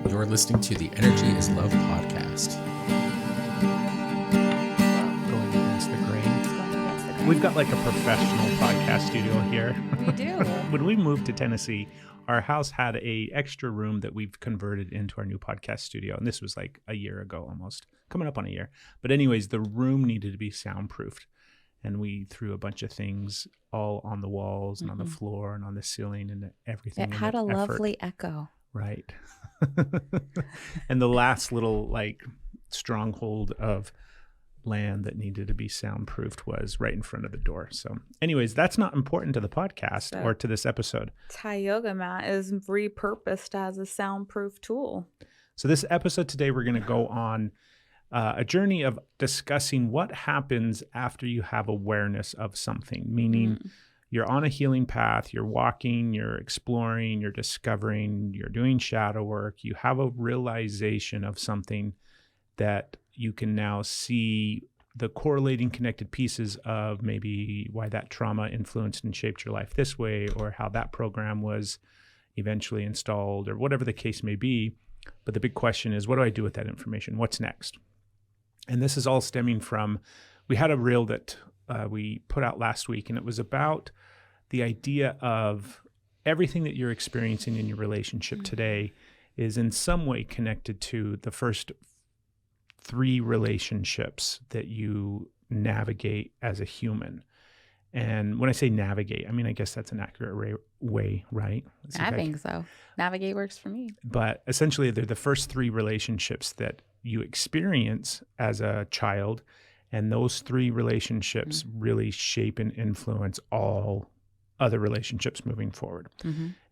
You're listening to the Energy is Love podcast. Going against the grain. Going against the grain. We've got like a professional podcast studio here. We do. When we moved to Tennessee, our house had a extra room that we've converted into our new podcast studio. And this was like a year ago almost, coming up on a year. But anyways, the room needed to be soundproofed. And we threw a bunch of things all on the walls and on the floor and on the ceiling and everything. It had a lovely echo. Right. And the last little like stronghold of land that needed to be soundproofed was right in front of the door. So anyways, that's not important to the podcast or to this episode. Thai yoga mat is repurposed as a soundproof tool. So this episode today, we're going to go on a journey of discussing what happens after you have awareness of something, meaning you're on a healing path, you're walking, you're exploring, you're discovering, you're doing shadow work, you have a realization of something that you can now see the correlating connected pieces of maybe why that trauma influenced and shaped your life this way, or how that program was eventually installed, or whatever the case may be. But the big question is, what do I do with that information? What's next? And this is all stemming from, we had a reel that we put out last week, and it was about the idea of everything that you're experiencing in your relationship today is in some way connected to the first 3 relationships that you navigate as a human. And when I say navigate, I mean, I guess that's an accurate way, right? I think so. Navigate works for me. But essentially, they're the first 3 relationships that you experience as a child. And those 3 relationships really shape and influence all other relationships moving forward.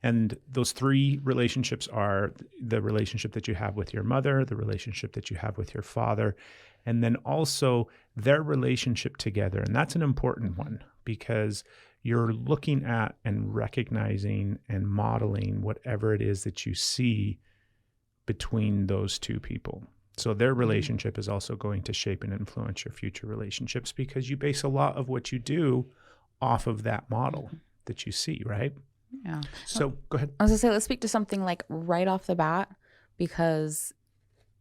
And those 3 relationships are the relationship that you have with your mother, the relationship that you have with your father, and then also their relationship together. And that's an important one, because you're looking at and recognizing and modeling whatever it is that you see between those 2 people. So their relationship is also going to shape and influence your future relationships, because you base a lot of what you do off of that model that you see, right? Yeah. So go ahead. I was going to say, let's speak to something like right off the bat, because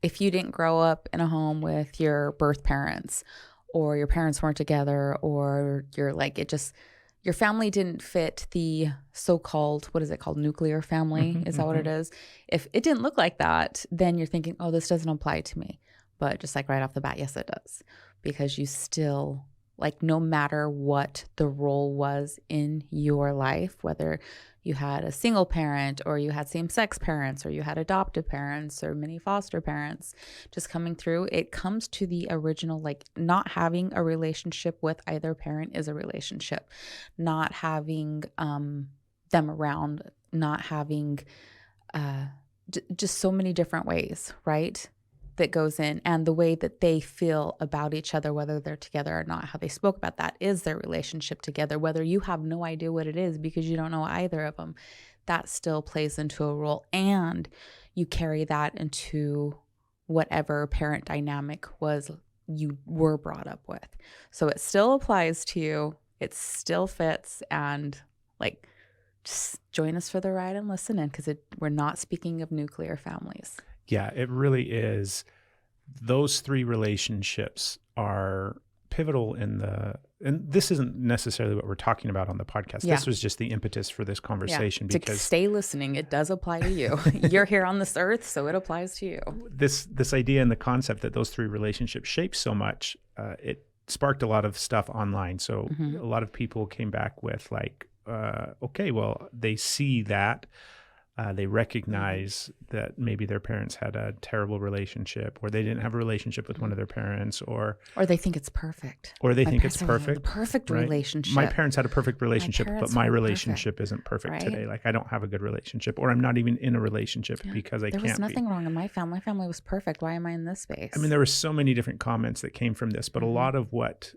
if you didn't grow up in a home with your birth parents, or your parents weren't together, or you're like, your family didn't fit the so-called, what is it called, nuclear family? Is that what it is? If it didn't look like that, then you're thinking, oh, this doesn't apply to me. But just like right off the bat, yes, it does. Because you still, like, no matter what the role was in your life, whether you had a single parent, or you had same-sex parents, or you had adoptive parents, or many foster parents just coming through, it comes to the original, like, not having a relationship with either parent is a relationship. Not having them around, not having just so many different ways, right? That goes in, and the way that they feel about each other, whether they're together or not, how they spoke about that is their relationship together, whether you have no idea what it is because you don't know either of them, that still plays into a role. And you carry that into whatever parent dynamic was you were brought up with. So it still applies to you. It still fits. And like, just join us for the ride and listen in, because we're not speaking of nuclear families. Yeah, it really is. Those 3 relationships are pivotal and this isn't necessarily what we're talking about on the podcast. Yeah. This was just the impetus for this conversation, To because stay listening, it does apply to you. You're here on this earth, so it applies to you. this idea and the concept that those 3 relationships shape so much, it sparked a lot of stuff online. So a lot of people came back with like, okay, well, they see that. They recognize that maybe their parents had a terrible relationship, or they didn't have a relationship with one of their parents, or they think it's perfect. Or they think it's perfect. The perfect right? relationship. My parents had a perfect relationship, but my relationship isn't perfect right? today. Like, I don't have a good relationship, or I'm not even in a relationship because I can't be. There was nothing wrong in my family. My family was perfect. Why am I in this space? I mean, there were so many different comments that came from this, but a lot of what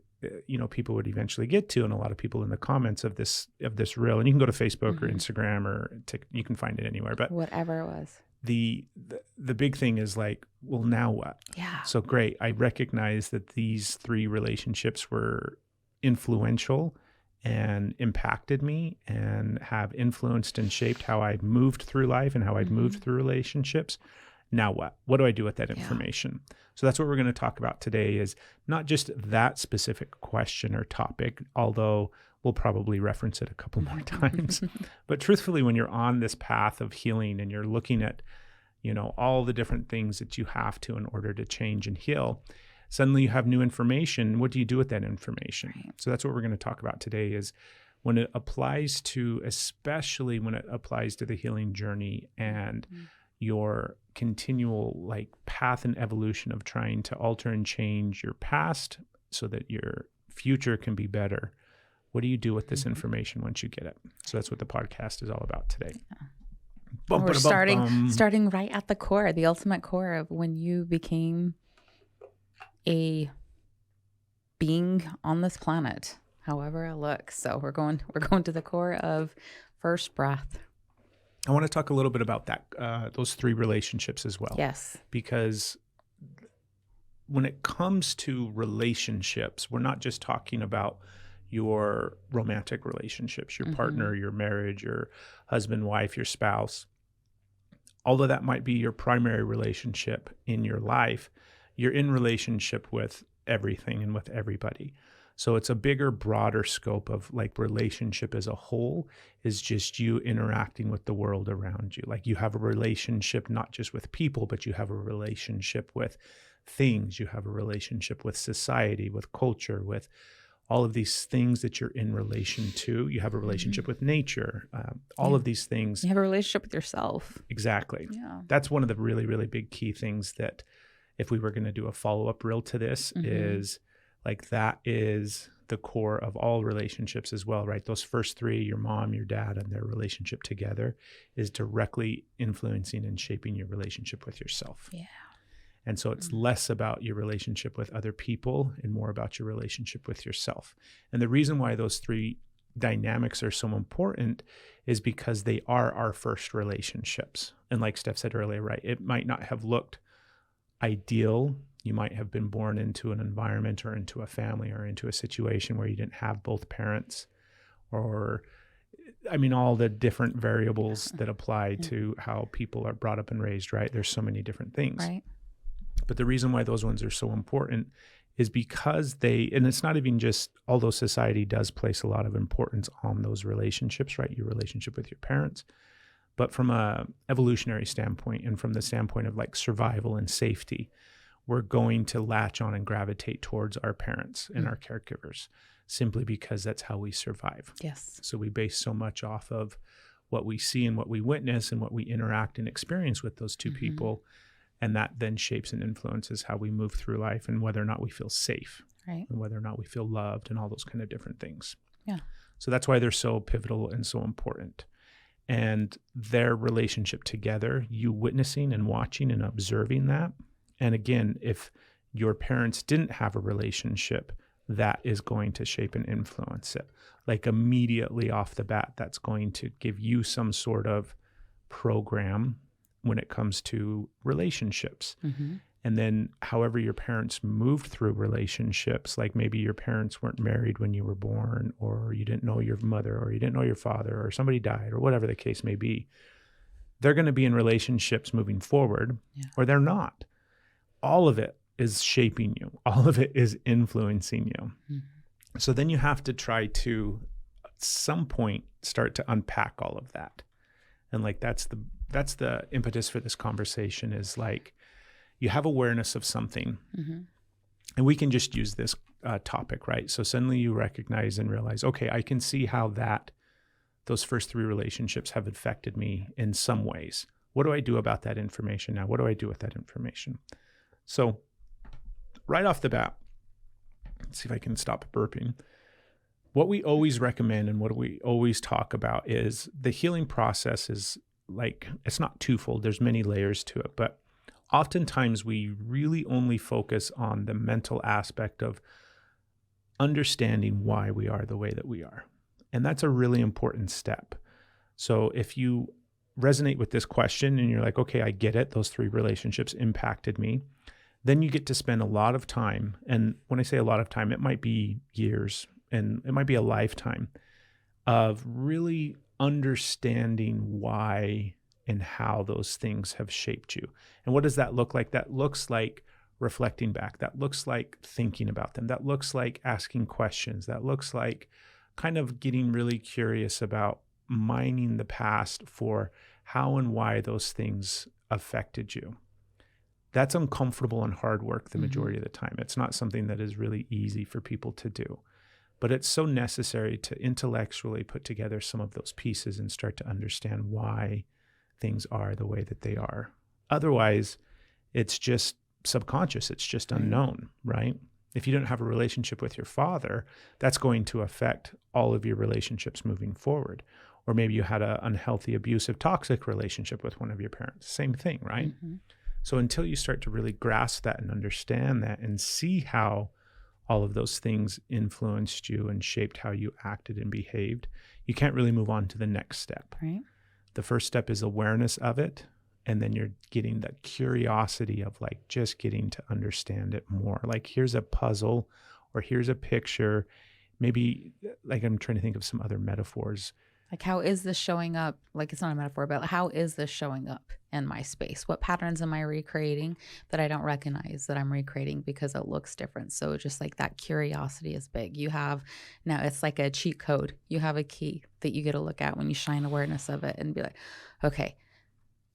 people would eventually get to, and a lot of people in the comments of this reel, and you can go to Facebook or Instagram or you can find it anywhere, but whatever it was, the big thing is like, well, now what? Yeah. So great. I recognize that these 3 relationships were influential and impacted me and have influenced and shaped how I moved through life and how I've moved through relationships. Now what? What do I do with that information? So that's what we're going to talk about today, is not just that specific question or topic, although we'll probably reference it a couple more times. But truthfully, when you're on this path of healing and you're looking at, all the different things that you have to in order to change and heal, suddenly you have new information. What do you do with that information? Right. So that's what we're going to talk about today, is when it applies to, especially when it applies to the healing journey and your continual path and evolution of trying to alter and change your past so that your future can be better. What do you do with this information once you get it? So that's what the podcast is all about today. We're starting right at the core, the ultimate core of when you became a being on this planet, however it looks. So we're going to the core of first breath. I want to talk a little bit about that, those 3 relationships as well. Yes. Because when it comes to relationships, we're not just talking about your romantic relationships, your partner, your marriage, your husband, wife, your spouse. Although that might be your primary relationship in your life, you're in relationship with everything and with everybody. So it's a bigger, broader scope of relationship as a whole is just you interacting with the world around you. You have a relationship not just with people, but you have a relationship with things. You have a relationship with society, with culture, with all of these things that you're in relation to. You have a relationship with nature, all of these things. You have a relationship with yourself. Exactly. Yeah. That's one of the really, really big key things that if we were going to do a follow-up reel to this is that is the core of all relationships as well, right? Those first 3, your mom, your dad, and their relationship together is directly influencing and shaping your relationship with yourself. Yeah. And so it's less about your relationship with other people and more about your relationship with yourself. And the reason why those 3 dynamics are so important is because they are our first relationships. And like Steph said earlier, right, it might not have looked ideal. You might have been born into an environment or into a family or into a situation where you didn't have both parents, or all the different variables that apply to how people are brought up and raised, right? There's so many different things. Right. But the reason why those ones are so important is because and it's not even just, although society does place a lot of importance on those relationships, right? Your relationship with your parents, but from a evolutionary standpoint and from the standpoint of survival and safety, we're going to latch on and gravitate towards our parents and our caregivers simply because that's how we survive. Yes. So we base so much off of what we see and what we witness and what we interact and experience with those 2 people. And that then shapes and influences how we move through life and whether or not we feel safe, right, and whether or not we feel loved and all those kind of different things. Yeah. So that's why they're so pivotal and so important. And their relationship together, you witnessing and watching and observing that. And again, if your parents didn't have a relationship, that is going to shape and influence it. Immediately off the bat, that's going to give you some sort of program when it comes to relationships. And then however your parents moved through relationships, maybe your parents weren't married when you were born, or you didn't know your mother, or you didn't know your father, or somebody died, or whatever the case may be, they're going to be in relationships moving forward, or they're not. All of it is shaping you. All of it is influencing you. So then you have to try to, at some point, start to unpack all of that. And that's the impetus for this conversation is you have awareness of something, and we can just use this topic, right? So suddenly you recognize and realize, okay, I can see how those first 3 relationships have affected me in some ways. What do I do about that information now? What do I do with that information? So right off the bat, let's see if I can stop burping. What we always recommend and what we always talk about is the healing process is it's not twofold. There's many layers to it, but oftentimes we really only focus on the mental aspect of understanding why we are the way that we are. And that's a really important step. So if you resonate with this question and you're okay, I get it. Those 3 relationships impacted me. Then you get to spend a lot of time. And when I say a lot of time, it might be years and it might be a lifetime of really understanding why in how those things have shaped you. And what does that look like? That looks like reflecting back. That looks like thinking about them. That looks like asking questions. That looks like kind of getting really curious about mining the past for how and why those things affected you. That's uncomfortable and hard work the majority of the time. It's not something that is really easy for people to do, but it's so necessary to intellectually put together some of those pieces and start to understand why things are the way that they are. Otherwise, it's just subconscious. It's just unknown, right? If you don't have a relationship with your father, that's going to affect all of your relationships moving forward. Or maybe you had an unhealthy, abusive, toxic relationship with one of your parents. Same thing, right? So until you start to really grasp that and understand that and see how all of those things influenced you and shaped how you acted and behaved, you can't really move on to the next step. Right. The first step is awareness of it. And then you're getting that curiosity of like just getting to understand it more. Like here's a puzzle or here's a picture. Maybe like I'm trying to think of some other metaphors. Like how is this showing up? Like it's not a metaphor, but how is this showing up in my space? What patterns am I recreating that I don't recognize that I'm recreating because it looks different? So just like that curiosity is big. You have now it's like a cheat code. You have a key that you get to look at when you shine awareness of it and be like, okay,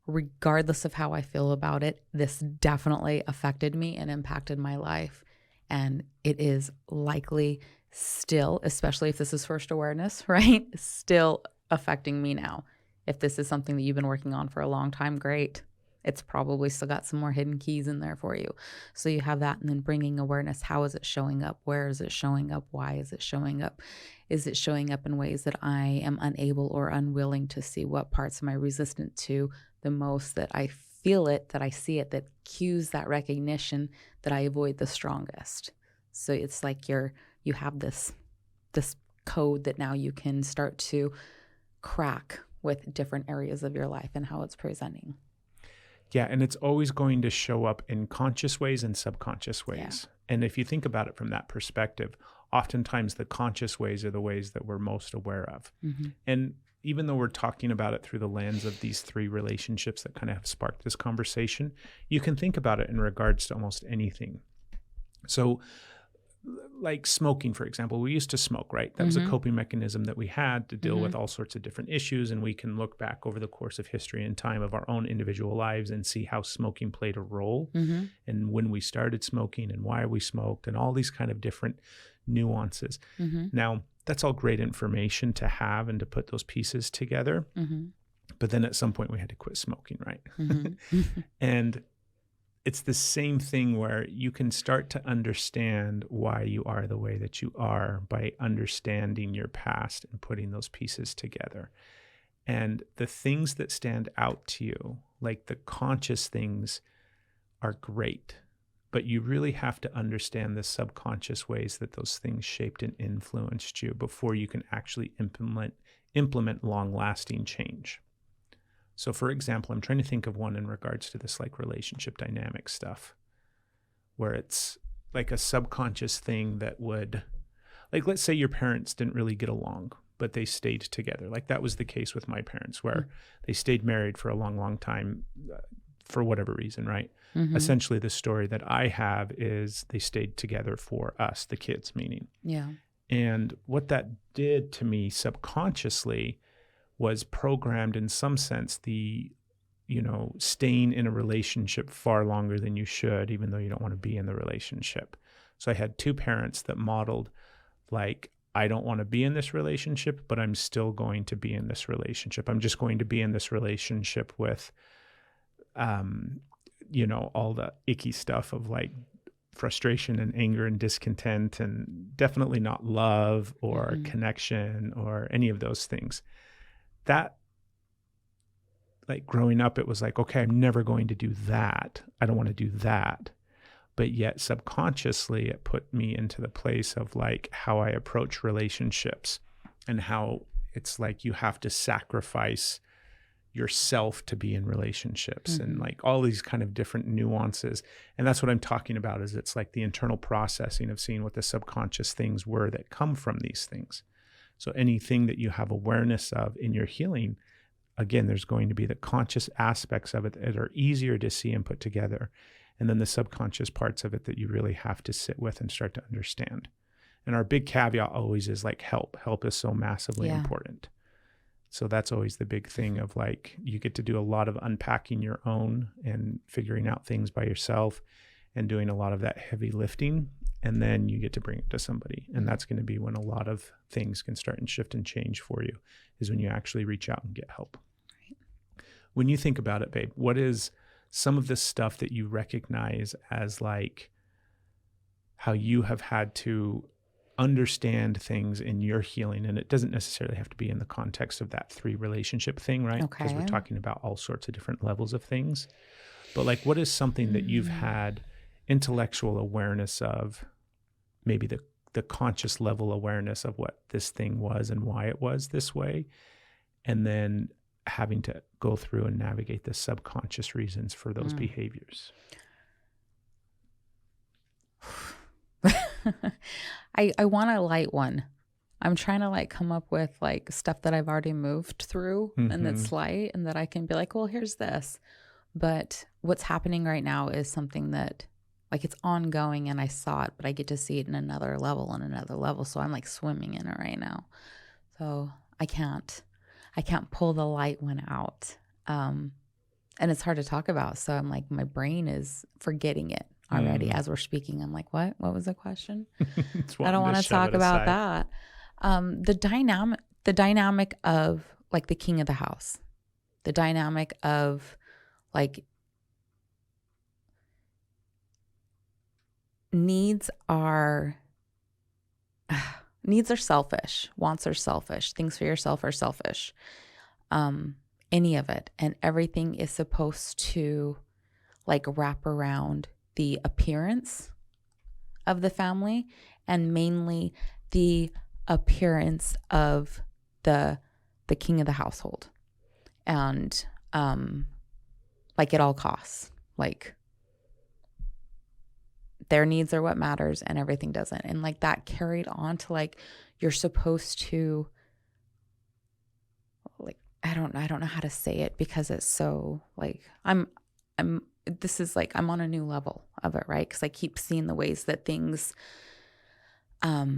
regardless of how I feel about it, this definitely affected me and impacted my life. And it is likely still, especially if this is first awareness, right? Still affecting me now. If this is something that you've been working on for a long time, great. It's probably still got some more hidden keys in there for you. So you have that, and then bringing awareness. How is it showing up? Where is it showing up? Why is it showing up? Is it showing up in ways that I am unable or unwilling to see? What parts am I resistant to the most, that I feel it, that I see it, that cues that recognition that I avoid the strongest? So it's like you have this code that now you can start to crack with different areas of your life and how it's presenting. Yeah, and it's always going to show up in conscious ways and subconscious ways. Yeah. And if you think about it from that perspective, oftentimes the conscious ways are the ways that we're most aware of. And even though we're talking about it through the lens of these three relationships that kind of have sparked this conversation, you can think about it in regards to almost anything. So like smoking, for example, we used to smoke, right? That was a coping mechanism that we had to deal with all sorts of different issues. And we can look back over the course of history and time of our own individual lives and see how smoking played a role and when we started smoking and why we smoked and all these kind of different nuances. Now, that's all great information to have and to put those pieces together. But then at some point we had to quit smoking, right? And it's the same thing where you can start to understand why you are the way that you are by understanding your past and putting those pieces together. And the things that stand out to you, like the conscious things, are great. But you really have to understand the subconscious ways that those things shaped and influenced you before you can actually implement long-lasting change. So for example, I'm trying to think of one in regards to this like relationship dynamic stuff, where it's like a subconscious thing that would, like, let's say your parents didn't really get along, but they stayed together. Like that was the case with my parents, where they stayed married for a long, long time for whatever reason, right? Essentially the story that I have is they stayed together for us, the kids, meaning. Yeah. And what that did to me subconsciously was programmed in some sense the, staying in a relationship far longer than you should, even though you don't want to be in the relationship. So I had two parents that modeled like, I don't want to be in this relationship, but I'm still going to be in this relationship. I'm just going to be in this relationship with, all the icky stuff of like frustration and anger and discontent, and definitely not love or connection or any of those things. That, like growing up, it was like, okay, I'm never going to do that. I don't want to do that. But yet subconsciously it put me into the place of like how I approach relationships and how it's like you have to sacrifice yourself to be in relationships and like all these kind of different nuances. And that's what I'm talking about, is it's like the internal processing of seeing what the subconscious things were that come from these things. So anything that you have awareness of in your healing, again, there's going to be the conscious aspects of it that are easier to see and put together. And then the subconscious parts of it that you really have to sit with and start to understand. And our big caveat always is like help. Help is so massively important. So that's always the big thing of like, you get to do a lot of unpacking your own and figuring out things by yourself and doing a lot of that heavy lifting. And then you get to bring it to somebody. And that's going to be when a lot of things can start and shift and change for you, is when you actually reach out and get help. Right. When you think about it, babe, what is some of the stuff that you recognize as like how you have had to understand things in your healing? And it doesn't necessarily have to be in the context of that 3 relationship thing, right? Okay. Because we're talking about all sorts of different levels of things. But like, what is something that you've had intellectual awareness of, maybe the conscious level awareness of what this thing was and why it was this way, and then having to go through and navigate the subconscious reasons for those behaviors? I want a light one. I'm trying to like come up with like stuff that I've already moved through and that's light, and that I can be like, well, here's this. But what's happening right now is something that like it's ongoing, and I saw it, but I get to see it in another level and another level. So I'm like swimming in it right now. So I can't pull the light one out. And it's hard to talk about. So I'm like, my brain is forgetting it already as we're speaking. I'm like, what was the question? I don't want to talk about that. The dynamic of like the king of the house, the dynamic of like needs are selfish, wants are selfish, things for yourself are selfish. Any of it, and everything is supposed to like wrap around the appearance of the family, and mainly the appearance of the king of the household, and like at all costs, like their needs are what matters and everything doesn't. And like that carried on to like, you're supposed to like, I don't know how to say it, because it's so like, this is like, I'm on a new level of it, right? Because I keep seeing the ways that things are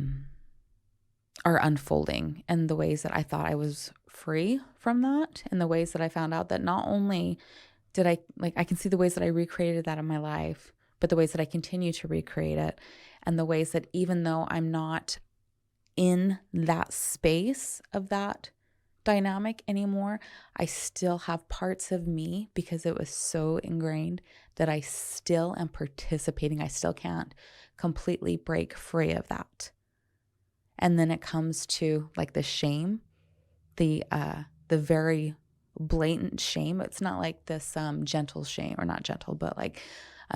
unfolding, and the ways that I thought I was free from that, and the ways that I found out that not only did I can see the ways that I recreated that in my life, but the ways that I continue to recreate it, and the ways that even though I'm not in that space of that dynamic anymore, I still have parts of me, because it was so ingrained, that I still am participating. I still can't completely break free of that. And then it comes to like the shame, the very blatant shame. It's not like this gentle shame, or not gentle, but like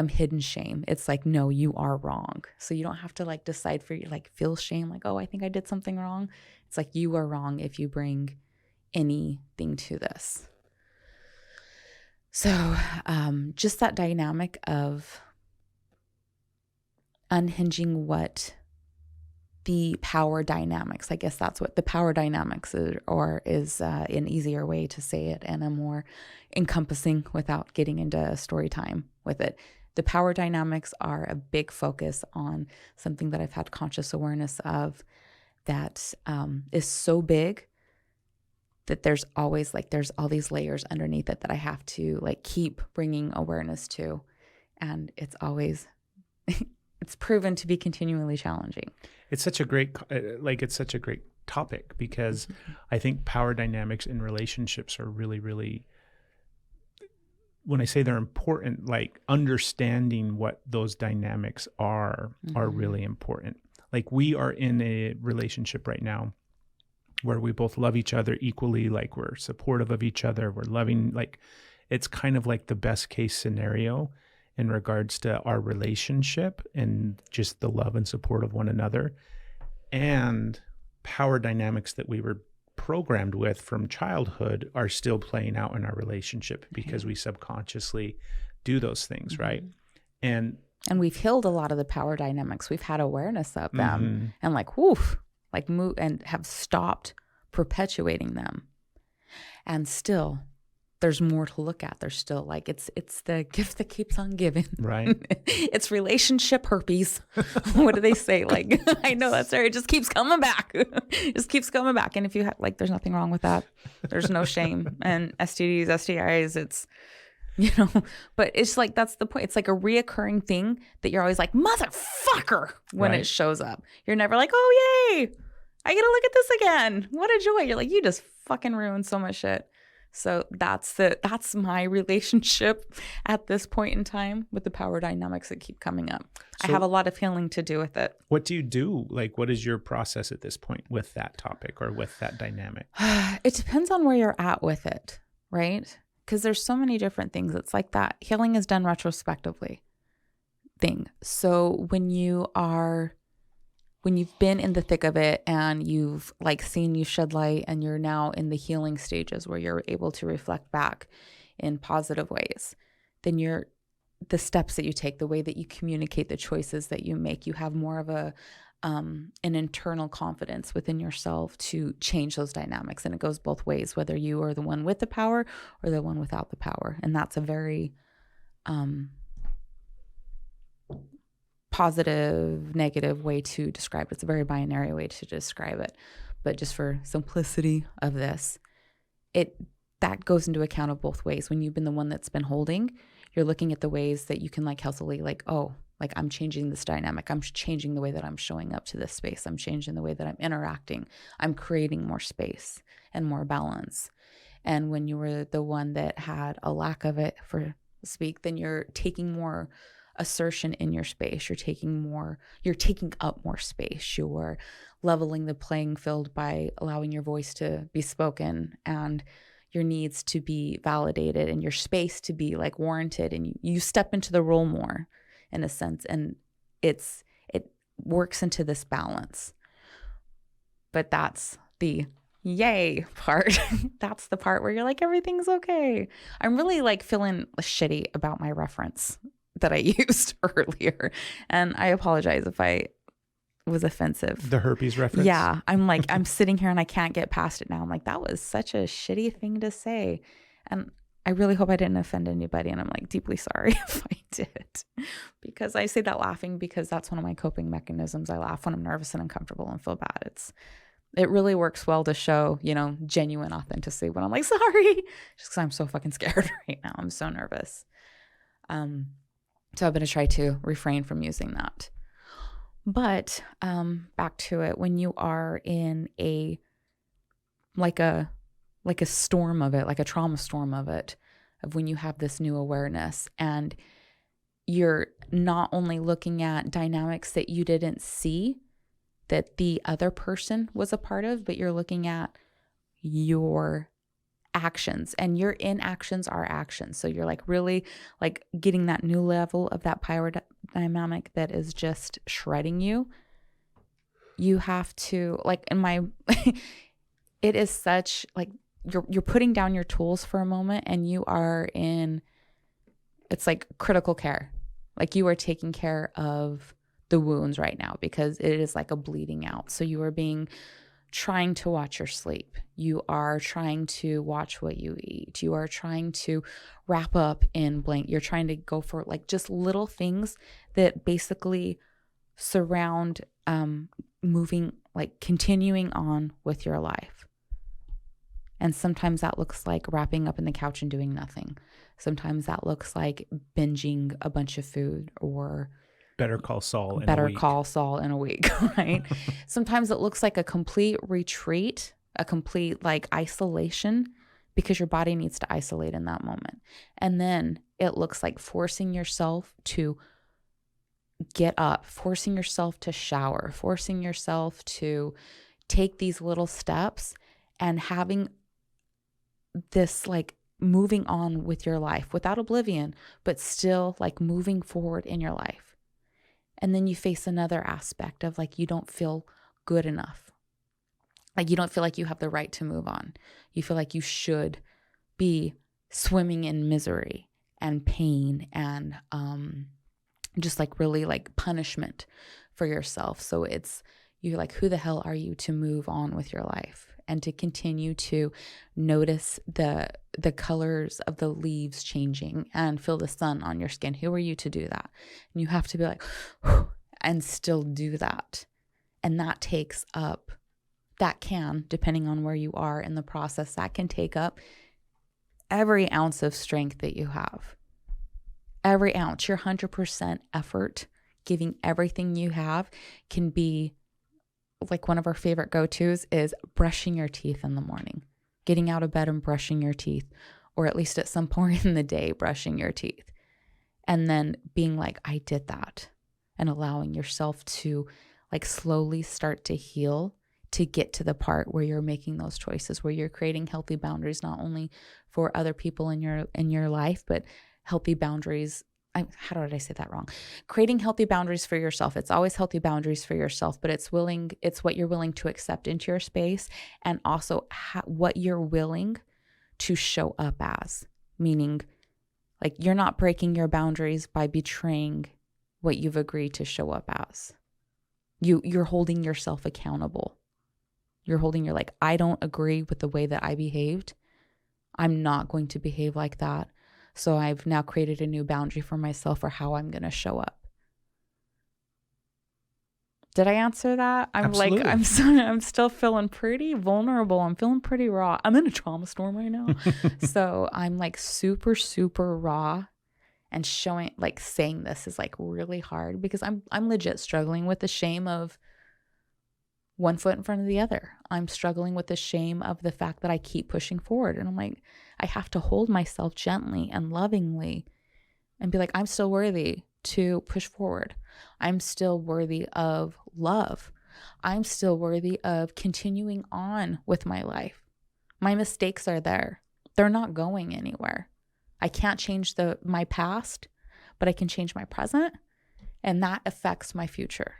hidden shame. It's like, no, you are wrong. So you don't have to like decide for you, like feel shame, like, oh, I think I did something wrong. It's like, you are wrong if you bring anything to this. So just that dynamic of unhinging what the power dynamics, I guess that's what the power dynamics is, or is an easier way to say it, and a more encompassing without getting into story time with it. The power dynamics are a big focus on something that I've had conscious awareness of, that is so big that there's always like, there's all these layers underneath it that I have to like keep bringing awareness to. And it's always, it's proven to be continually challenging. It's such a great, it's such a great topic, because I think power dynamics in relationships are really, really, when I say they're important, like understanding what those dynamics are really important. Like we are in a relationship right now where we both love each other equally, like we're supportive of each other, we're loving, like it's kind of like the best case scenario in regards to our relationship and just the love and support of one another. And power dynamics that we were programmed with from childhood are still playing out in our relationship, because we subconsciously do those things, right? And we've healed a lot of the power dynamics. We've had awareness of them and like, woof, like move, and have stopped perpetuating them. And still, there's more to look at. There's still like, it's the gift that keeps on giving. Right. It's relationship herpes. What do they say? Like, I know that's right. It just keeps coming back. It just keeps coming back. And if you have, like, there's nothing wrong with that. There's no shame. And STDs, STIs, it's, you know, but it's like, that's the point. It's like a reoccurring thing that you're always like, motherfucker, when it shows up. You're never like, oh, yay, I get to look at this again. What a joy. You're like, you just fucking ruined so much shit. So that's my relationship at this point in time with the power dynamics that keep coming up. So I have a lot of healing to do with it. What do you do? Like, what is your process at this point with that topic or with that dynamic? It depends on where you're at with it, right? Because there's so many different things. It's like that healing is done retrospectively thing. So when you've been in the thick of it and you've like seen you shed light and you're now in the healing stages where you're able to reflect back in positive ways, then the steps that you take, the way that you communicate, the choices that you make, you have more of an internal confidence within yourself to change those dynamics. And it goes both ways, whether you are the one with the power or the one without the power. And that's a very positive, negative way to describe it. It's a very binary way to describe it. But just for simplicity of this, that goes into account of both ways. When you've been the one that's been holding, you're looking at the ways that you can like healthily, like, oh, like I'm changing this dynamic. I'm changing the way that I'm showing up to this space. I'm changing the way that I'm interacting. I'm creating more space and more balance. And when you were the one that had a lack of it, for speak, then you're taking more assertion in your space. You're taking up more space. You're leveling the playing field by allowing your voice to be spoken and your needs to be validated and your space to be like warranted. And you step into the role more in a sense. And it works into this balance. But that's the yay part. That's the part where you're like, everything's okay. I'm really like feeling shitty about my reference that I used earlier. And I apologize if I was offensive. The herpes reference? Yeah. I'm sitting here and I can't get past it now. I'm like, that was such a shitty thing to say. And I really hope I didn't offend anybody. And I'm like deeply sorry if I did. Because I say that laughing because that's one of my coping mechanisms. I laugh when I'm nervous and uncomfortable and feel bad. It really works well to show, genuine authenticity when I'm like, sorry, just because I'm so fucking scared right now. I'm so nervous. So I'm going to try to refrain from using that. But back to it, when you are in a storm of it, like a trauma storm of it, of when you have this new awareness and you're not only looking at dynamics that you didn't see that the other person was a part of, but you're looking at your actions, and your inactions are actions. So you're like really like getting that new level of that power dynamic that is just shredding you. You have to like it is such like you're putting down your tools for a moment and you are it's like critical care. Like you are taking care of the wounds right now because it is like a bleeding out. So you are trying to watch your sleep. You are trying to watch what you eat. You are trying to wrap up in blanket. You're trying to go for like just little things that basically surround moving, like continuing on with your life. And sometimes that looks like wrapping up in the couch and doing nothing. Sometimes that looks like binging a bunch of food or Better Call Saul in a week, right? Sometimes it looks like a complete retreat, a complete like isolation because your body needs to isolate in that moment. And then it looks like forcing yourself to get up, forcing yourself to shower, forcing yourself to take these little steps and having this like moving on with your life without oblivion, but still like moving forward in your life. And then you face another aspect of like, you don't feel good enough. Like you don't feel like you have the right to move on. You feel like you should be swimming in misery and pain and just like really like punishment for yourself. So you're like, who the hell are you to move on with your life? and to continue to notice the colors of the leaves changing and feel the sun on your skin. Who are you to do that? And you have to be like, and still do that. And that takes up, that can, depending on where you are in the process, that can take up every ounce of strength that you have. Every ounce, your 100% effort, giving everything you have, can be like one of our favorite go-tos is brushing your teeth in the morning, getting out of bed and brushing your teeth, or at least at some point in the day, brushing your teeth. And then being like, I did that, and allowing yourself to like slowly start to heal, to get to the part where you're making those choices, where you're creating healthy boundaries, not only for other people in your life, but healthy boundaries. How did I say that wrong? Creating healthy boundaries for yourself. It's always healthy boundaries for yourself, but it's what you're willing to accept into your space, and also what you're willing to show up as. Meaning, like, you're not breaking your boundaries by betraying what you've agreed to show up as. You're holding yourself accountable. You're like, I don't agree with the way that I behaved. I'm not going to behave like that. So I've now created a new boundary for myself for how I'm going to show up. Did I answer that? Absolutely. I'm still feeling pretty vulnerable. I'm feeling pretty raw. I'm in a trauma storm right now. So I'm like super, super raw, and saying this is like really hard because I'm legit struggling with the shame of one foot in front of the other. I'm struggling with the shame of the fact that I keep pushing forward. And I'm like, I have to hold myself gently and lovingly and be like, I'm still worthy to push forward. I'm still worthy of love. I'm still worthy of continuing on with my life. My mistakes are there. They're not going anywhere. I can't change my past, but I can change my present, and that affects my future.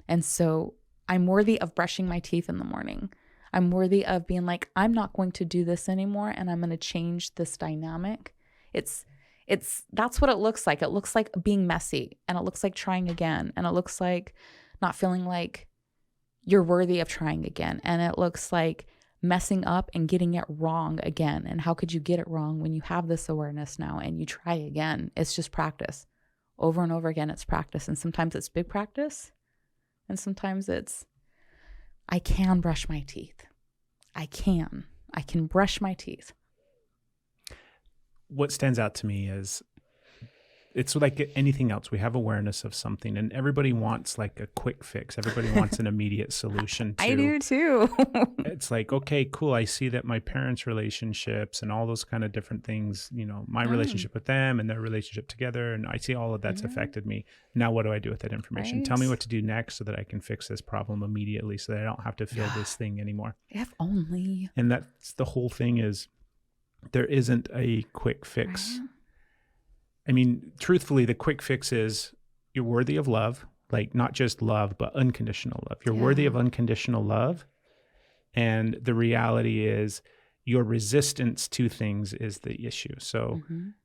And so I'm worthy of brushing my teeth in the morning. I'm worthy of being like, I'm not going to do this anymore, and I'm going to change this dynamic. That's what it looks like. It looks like being messy, and it looks like trying again, and it looks like not feeling like you're worthy of trying again, and it looks like messing up and getting it wrong again. And how could you get it wrong when you have this awareness now and you try again? It's just practice. Over and over again, it's practice. And sometimes it's big practice, and sometimes it's, I can brush my teeth. I can brush my teeth. What stands out to me is it's like anything else. We have awareness of something, and everybody wants like a quick fix. Everybody wants an immediate solution. I do too. It's like, okay, cool. I see that my parents' relationships and all those kind of different things, my relationship with them and their relationship together, and I see all of that's affected me. Now, what do I do with that information? Right. Tell me what to do next so that I can fix this problem immediately, so that I don't have to feel this thing anymore. If only. And that's the whole thing, is there isn't a quick fix. Right. I mean, truthfully, the quick fix is you're worthy of love, like not just love, but unconditional love. You're worthy of unconditional love. And the reality is your resistance to things is the issue. So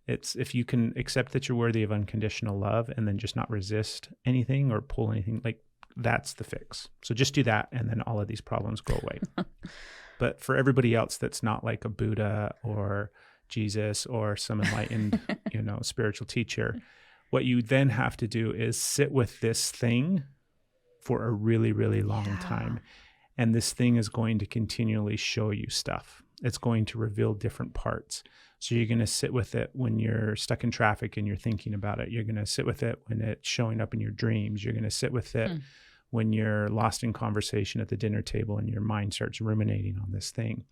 it's, if you can accept that you're worthy of unconditional love and then just not resist anything or pull anything, like that's the fix. So just do that, and then all of these problems go away. But for everybody else that's not like a Buddha or Jesus or some enlightened, spiritual teacher, what you then have to do is sit with this thing for a really, really long time. And this thing is going to continually show you stuff. It's going to reveal different parts. So you're going to sit with it when you're stuck in traffic and you're thinking about it. You're going to sit with it when it's showing up in your dreams. You're going to sit with it when you're lost in conversation at the dinner table and your mind starts ruminating on this thing.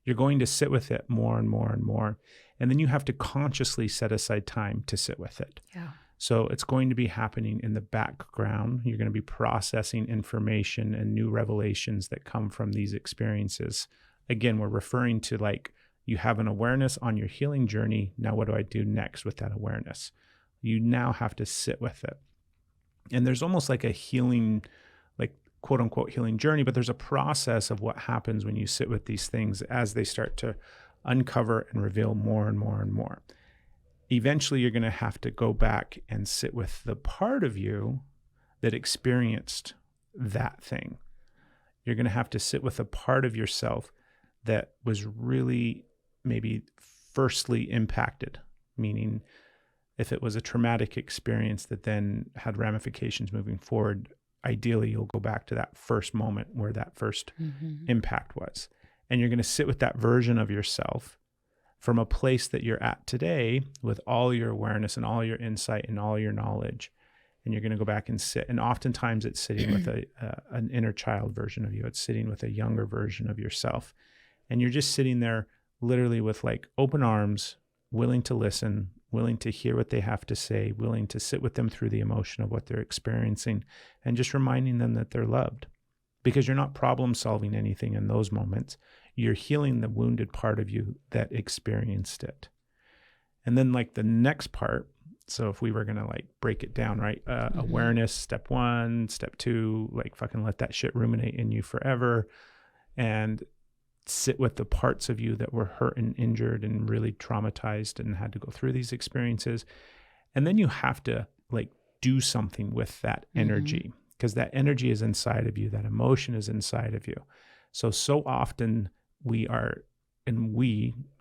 You're going to sit with it more and more and more. And then you have to consciously set aside time to sit with it. Yeah. So it's going to be happening in the background. You're going to be processing information and new revelations that come from these experiences. Again, we're referring to like, you have an awareness on your healing journey. Now, what do I do next with that awareness? You now have to sit with it. And there's almost like a healing, like quote unquote healing journey, but there's a process of what happens when you sit with these things as they start to uncover and reveal more and more and more. Eventually, you're going to have to go back and sit with the part of you that experienced that thing. You're going to have to sit with a part of yourself that was really maybe firstly impacted, meaning if it was a traumatic experience that then had ramifications moving forward, ideally you'll go back to that first moment where that first impact was. And you're going to sit with that version of yourself from a place that you're at today with all your awareness and all your insight and all your knowledge. And you're going to go back and sit. And oftentimes it's sitting with an inner child version of you. It's sitting with a younger version of yourself. And you're just sitting there literally with like open arms, willing to listen, willing to hear what they have to say, willing to sit with them through the emotion of what they're experiencing, and just reminding them that they're loved. Because you're not problem solving anything in those moments. You're healing the wounded part of you that experienced it. And then like the next part, so if we were going to like break it down, right? Awareness, step 1, step 2, like fucking let that shit ruminate in you forever and sit with the parts of you that were hurt and injured and really traumatized and had to go through these experiences. And then you have to like do something with that energy, because that energy is inside of you. That emotion is inside of you. So often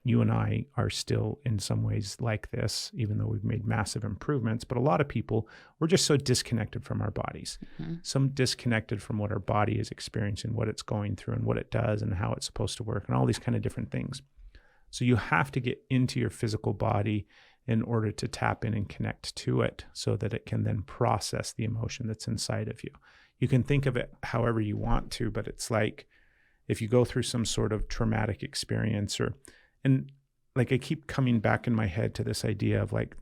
you and I are still in some ways like this, even though we've made massive improvements. But a lot of people, we're just so disconnected from our bodies, some disconnected from what our body is experiencing, what it's going through and what it does and how it's supposed to work and all these kind of different things. So you have to get into your physical body in order to tap in and connect to it so that it can then process the emotion that's inside of you. You can think of it however you want to, but it's like if you go through some sort of traumatic experience and like I keep coming back in my head to this idea of like,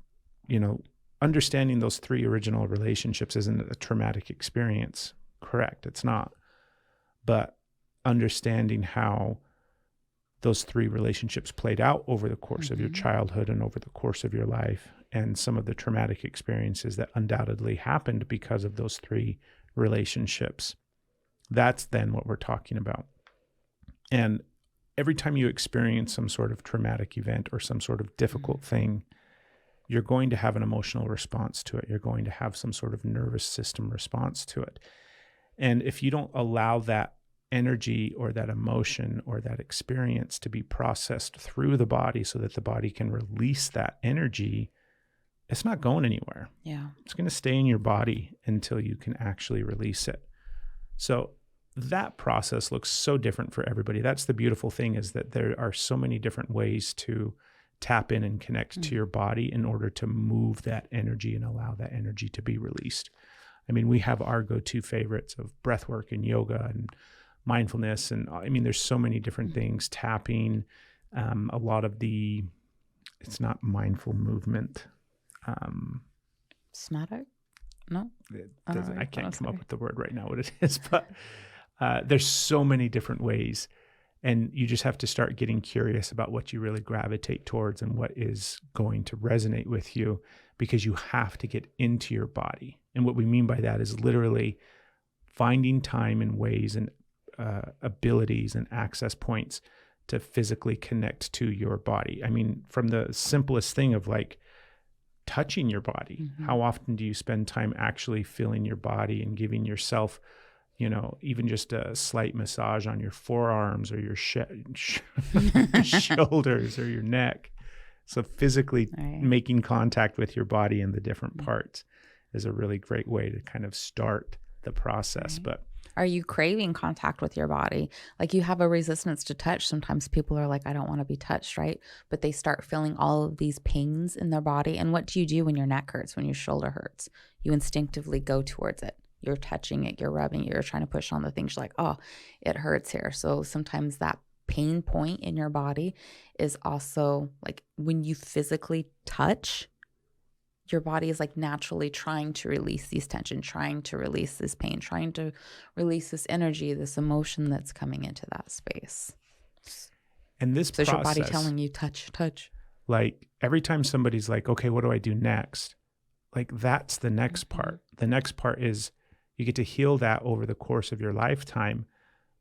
you know, understanding those 3 original relationships isn't a traumatic experience. Correct. It's not. But understanding how those 3 relationships played out over the course of your childhood and over the course of your life, and some of the traumatic experiences that undoubtedly happened because of those 3 relationships. That's then what we're talking about. And every time you experience some sort of traumatic event or some sort of difficult thing, you're going to have an emotional response to it. You're going to have some sort of nervous system response to it. And if you don't allow that energy or that emotion or that experience to be processed through the body so that the body can release that energy, it's not going anywhere. Yeah. It's going to stay in your body until you can actually release it. So that process looks so different for everybody. That's the beautiful thing, is that there are so many different ways to tap in and connect to your body in order to move that energy and allow that energy to be released. I mean, we have our go-to favorites of breath work and yoga and mindfulness. And I mean, there's so many different things, tapping, a lot of it's not mindful movement. Somatic? No? I can't come up with the word right now, what it is, but there's so many different ways, and you just have to start getting curious about what you really gravitate towards and what is going to resonate with you, because you have to get into your body. And what we mean by that is literally finding time and ways and abilities and access points to physically connect to your body. I mean, from the simplest thing of like touching your body. How often do you spend time actually feeling your body and giving yourself, you know, even just a slight massage on your forearms or your shoulders or your neck? So physically making contact with your body and the different parts is a really great way to kind of start the process. But are you craving contact with your body? Like, you have a resistance to touch. Sometimes people are like, I don't want to be touched, right? But they start feeling all of these pains in their body. And what do you do when your neck hurts, when your shoulder hurts? You instinctively go towards it. You're touching it, you're rubbing it, you're trying to push on the things. You're like, oh, it hurts here. So sometimes that pain point in your body is also like when you physically touch, your body is like naturally trying to release these tension, trying to release this pain, trying to release this energy, this emotion that's coming into that space. And this process, your body telling you touch. Like every time somebody's like, okay, what do I do next? Like that's the next part. The next part is you get to heal that over the course of your lifetime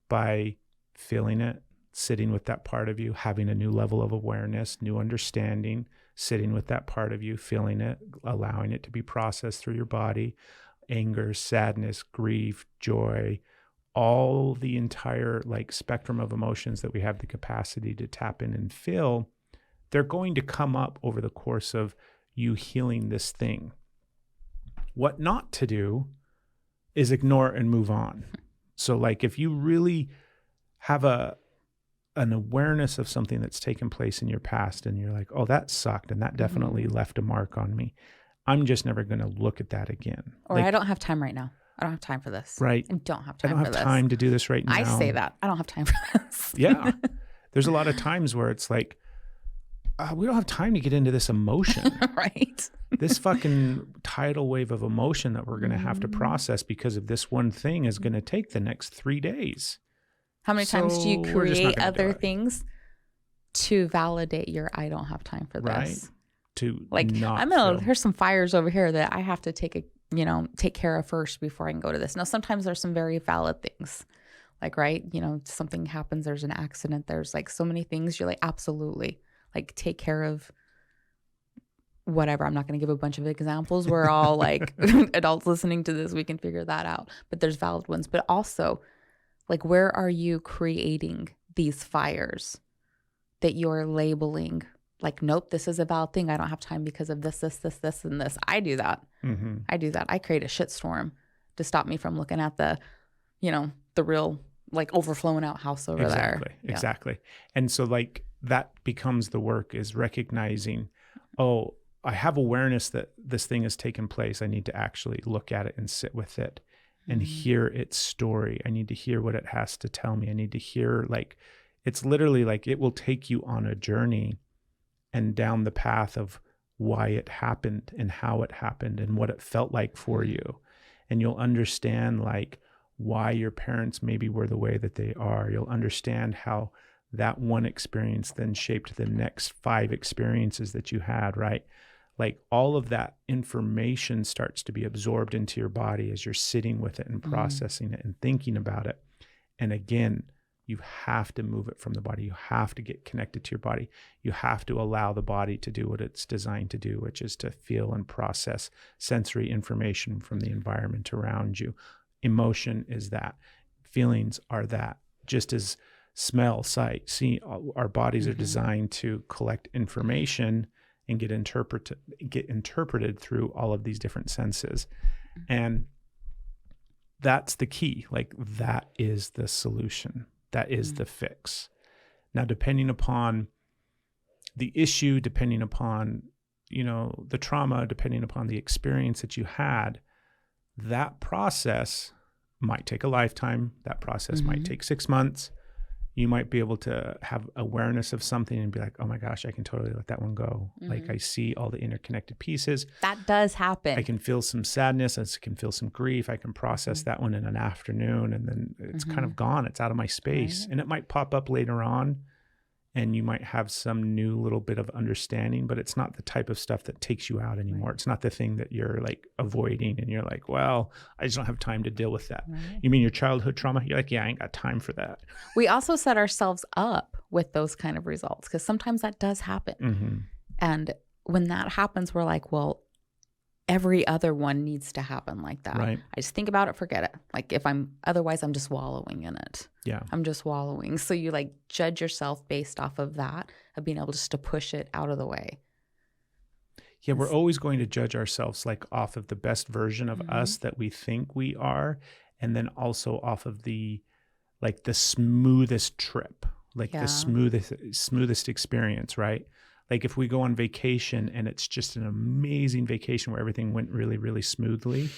by feeling it, sitting with that part of you, having a new level of awareness, new understanding, sitting with that part of you, feeling it, allowing it to be processed through your body, anger, sadness, grief, joy, all the entire like spectrum of emotions that we have the capacity to tap in and feel, they're going to come up over the course of you healing this thing. What not to do is ignore and move on. So like if you really have an awareness of something that's taken place in your past and you're like, oh, that sucked and that definitely left a mark on me, I'm just never going to look at that again. Or like, I don't have time right now. I don't have time for this. Right. I don't have I time don't for have this. time to do this right now. I say that. I don't have time for this. Yeah. There's a lot of times where it's like, we don't have time to get into this emotion. Right. This fucking tidal wave of emotion that we're going to have to process because of this one thing is going to take the next 3 days. How many times do you So we're just not create gonna do other it. things to validate your I don't have time for this? Right. To Like not feel. there's some fires over here that I have to take care of first before I can go to this. Now, sometimes there's some very valid things. Like, right, something happens, there's an accident, there's like so many things. You're like, absolutely, like take care of whatever. I'm not going to give a bunch of examples. We're all like adults listening to this. We can figure that out. But there's valid ones. But also, like, where are you creating these fires that you're labeling? Like, nope, this is a valid thing. I don't have time because of this, and this. I do that. Mm-hmm. I do that. I create a shitstorm to stop me from looking at the real, like, overflowing out house over there. Exactly. And so like that becomes the work, is recognizing, oh, I have awareness that this thing has taken place. I need to actually look at it and sit with it and hear its story. I need to hear what it has to tell me. I need to hear, like, it's literally like it will take you on a journey and down the path of why it happened and how it happened and what it felt like for you. And you'll understand like why your parents maybe were the way that they are. You'll understand how that one experience then shaped the next 5 experiences that you had, right? Like all of that information starts to be absorbed into your body as you're sitting with it and processing it and thinking about it. And again, you have to move it from the body. You have to get connected to your body. You have to allow the body to do what it's designed to do, which is to feel and process sensory information from the environment around you. Emotion is that. Feelings are that. Just as smell, sight, see, our bodies are designed to collect information and get interpreted through all of these different senses. And that's the key. Like, that is the solution. That is the fix. Now, depending upon the issue, depending upon, the trauma, depending upon the experience that you had, that process might take a lifetime. That process might take 6 months. You might be able to have awareness of something and be like, oh my gosh, I can totally let that one go. Like, I see all the interconnected pieces. That does happen. I can feel some sadness. I can feel some grief. I can process that one in an afternoon, and then it's kind of gone. It's out of my space. Right. And it might pop up later on, and you might have some new little bit of understanding, but it's not the type of stuff that takes you out anymore. Right. It's not the thing that you're like avoiding and you're like, well, I just don't have time to deal with that. Right. You mean your childhood trauma? You're like, yeah, I ain't got time for that. We also set ourselves up with those kind of results because sometimes that does happen. And when that happens, we're like, well, every other one needs to happen like that. Right. I just think about it, forget it. Like otherwise I'm just wallowing in it. Yeah. I'm just wallowing. So you like judge yourself based off of that, of being able just to push it out of the way. Yeah. We're always going to judge ourselves like off of the best version of us that we think we are. And then also off of the smoothest trip, like the smoothest experience, right? Like if we go on vacation and it's just an amazing vacation where everything went really, really smoothly,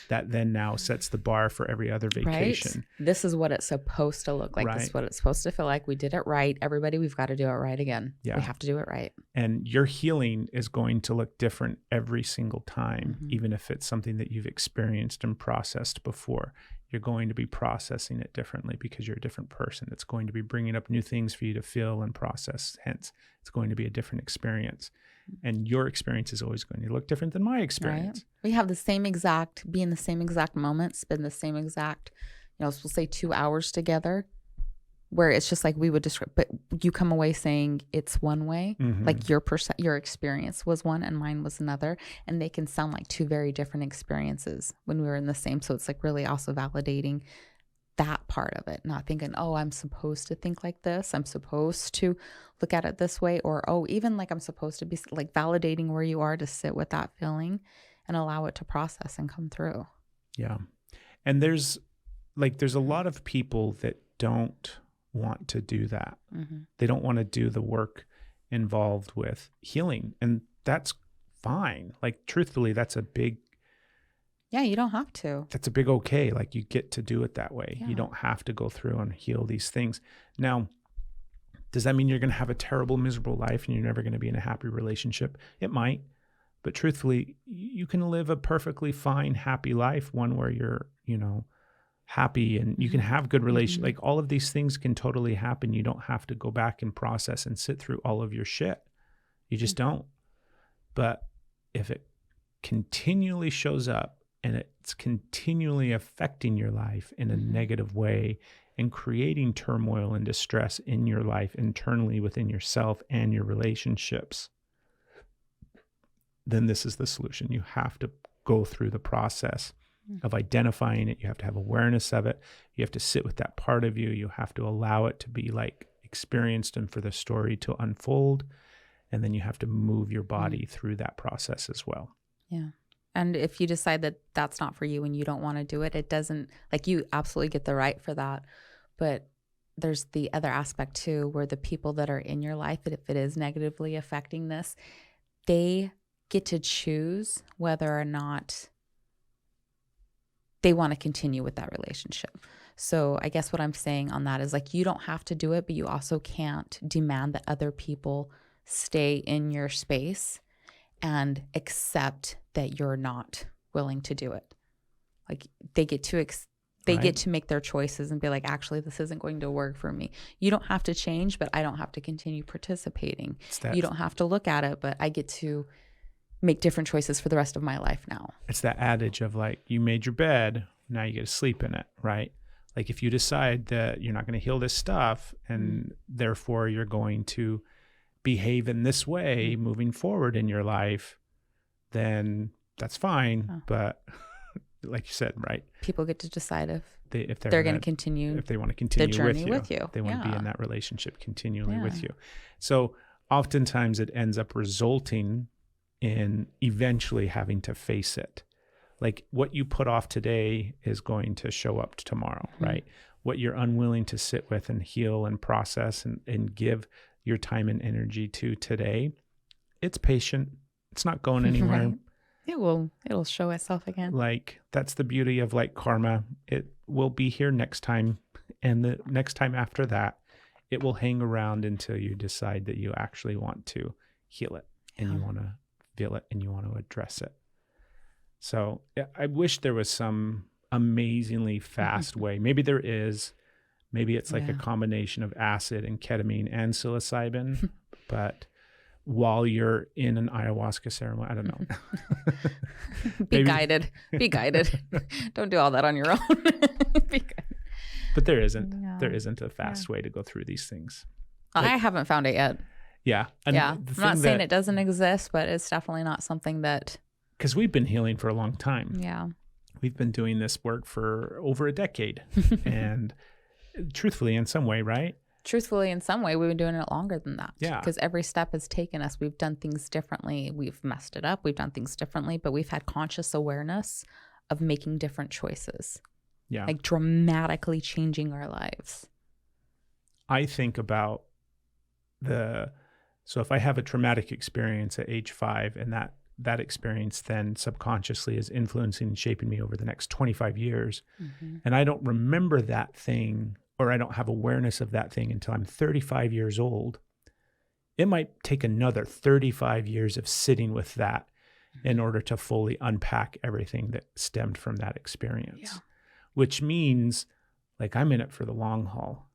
that then now sets the bar for every other vacation. Right? This is what it's supposed to look like. Right. This is what it's supposed to feel like. We did it right. Everybody, we've got to do it right again. Yeah. We have to do it right. And your healing is going to look different every single time, even if it's something that you've experienced and processed before. You're going to be processing it differently because you're a different person. It's going to be bringing up new things for you to feel and process. Hence, it's going to be a different experience. And your experience is always going to look different than my experience. Right. We have be in the same exact moment, spend the same exact, we'll say 2 hours together, where it's just like we would describe, but you come away saying it's one way, like your experience was one and mine was another, and they can sound like 2 very different experiences when we were in the same. So it's like really also validating that part of it, not thinking, oh, I'm supposed to think like this. I'm supposed to look at it this way. Or, oh, even like I'm supposed to be like validating where you are to sit with that feeling and allow it to process and come through. Yeah. And there's a lot of people that don't want to do that. Mm-hmm. They don't want to do the work involved with healing. And that's fine. Like, truthfully, that's a big you don't have to. That's a big okay. Like, you get to do it that way. Yeah. You don't have to go through and heal these things. Now, does that mean you're going to have a terrible, miserable life and you're never going to be in a happy relationship? It might. But truthfully, you can live a perfectly fine, happy life, one where you're, happy and you can have good relations. Like, all of these things can totally happen. You don't have to go back and process and sit through all of your shit. You just don't. But if it continually shows up and it's continually affecting your life in a negative way and creating turmoil and distress in your life internally within yourself and your relationships, then this is the solution. You have to go through the process of identifying it. You have to have awareness of it. You have to sit with that part of you. You have to allow it to be like experienced and for the story to unfold. And then you have to move your body through that process as well. Yeah. And if you decide that that's not for you and you don't want to do it, it doesn't, like, you absolutely get the right for that. But there's the other aspect too, where the people that are in your life, if it is negatively affecting this, they get to choose whether or not they want to continue with that relationship. So I guess what I'm saying on that is, like, you don't have to do it, but you also can't demand that other people stay in your space and accept that you're not willing to do it. Like, they get to get to make their choices and be like, actually, this isn't going to work for me. You don't have to change, but I don't have to continue participating. You don't have to look at it, but I get to make different choices for the rest of my life now. It's that adage of, like, you made your bed, now you get to sleep in it, right? Like, if you decide that you're not going to heal this stuff and therefore you're going to behave in this way moving forward in your life, then that's fine. But like you said, right? People get to decide if they're going to continue, if they want to continue the journey with you. They want to be in that relationship continually with you. So oftentimes it ends up resulting in eventually having to face it. Like, what you put off today is going to show up tomorrow, right? What you're unwilling to sit with and heal and process and give your time and energy to today, it's patient. It's not going anywhere. Right. It'll show itself again. Like, that's the beauty of, like, karma. It will be here next time. And the next time after that, it will hang around until you decide that you actually want to heal it and you want to feel it and you want to address it. So I wish there was some amazingly fast way. Maybe there is. Maybe it's like a combination of acid and ketamine and psilocybin. But while you're in an ayahuasca ceremony, I don't know. Be guided. Be guided. Don't do all that on your own. Be guided. But there isn't a fast way to go through these things. Like, I haven't found it yet. Yeah. And I'm not saying it doesn't exist, but it's definitely not something that... Because we've been healing for a long time. Yeah. We've been doing this work for over a decade. And truthfully, in some way, right? Truthfully, in some way, we've been doing it longer than that. Yeah. Because every step has taken us. We've done things differently. We've messed it up. We've done things differently, but we've had conscious awareness of making different choices. Yeah. Like, dramatically changing our lives. I think about so if I have a traumatic experience at age 5 and that experience then subconsciously is influencing and shaping me over the next 25 years, and I don't remember that thing, or I don't have awareness of that thing until I'm 35 years old, it might take another 35 years of sitting with that in order to fully unpack everything that stemmed from that experience, which means, like, I'm in it for the long haul.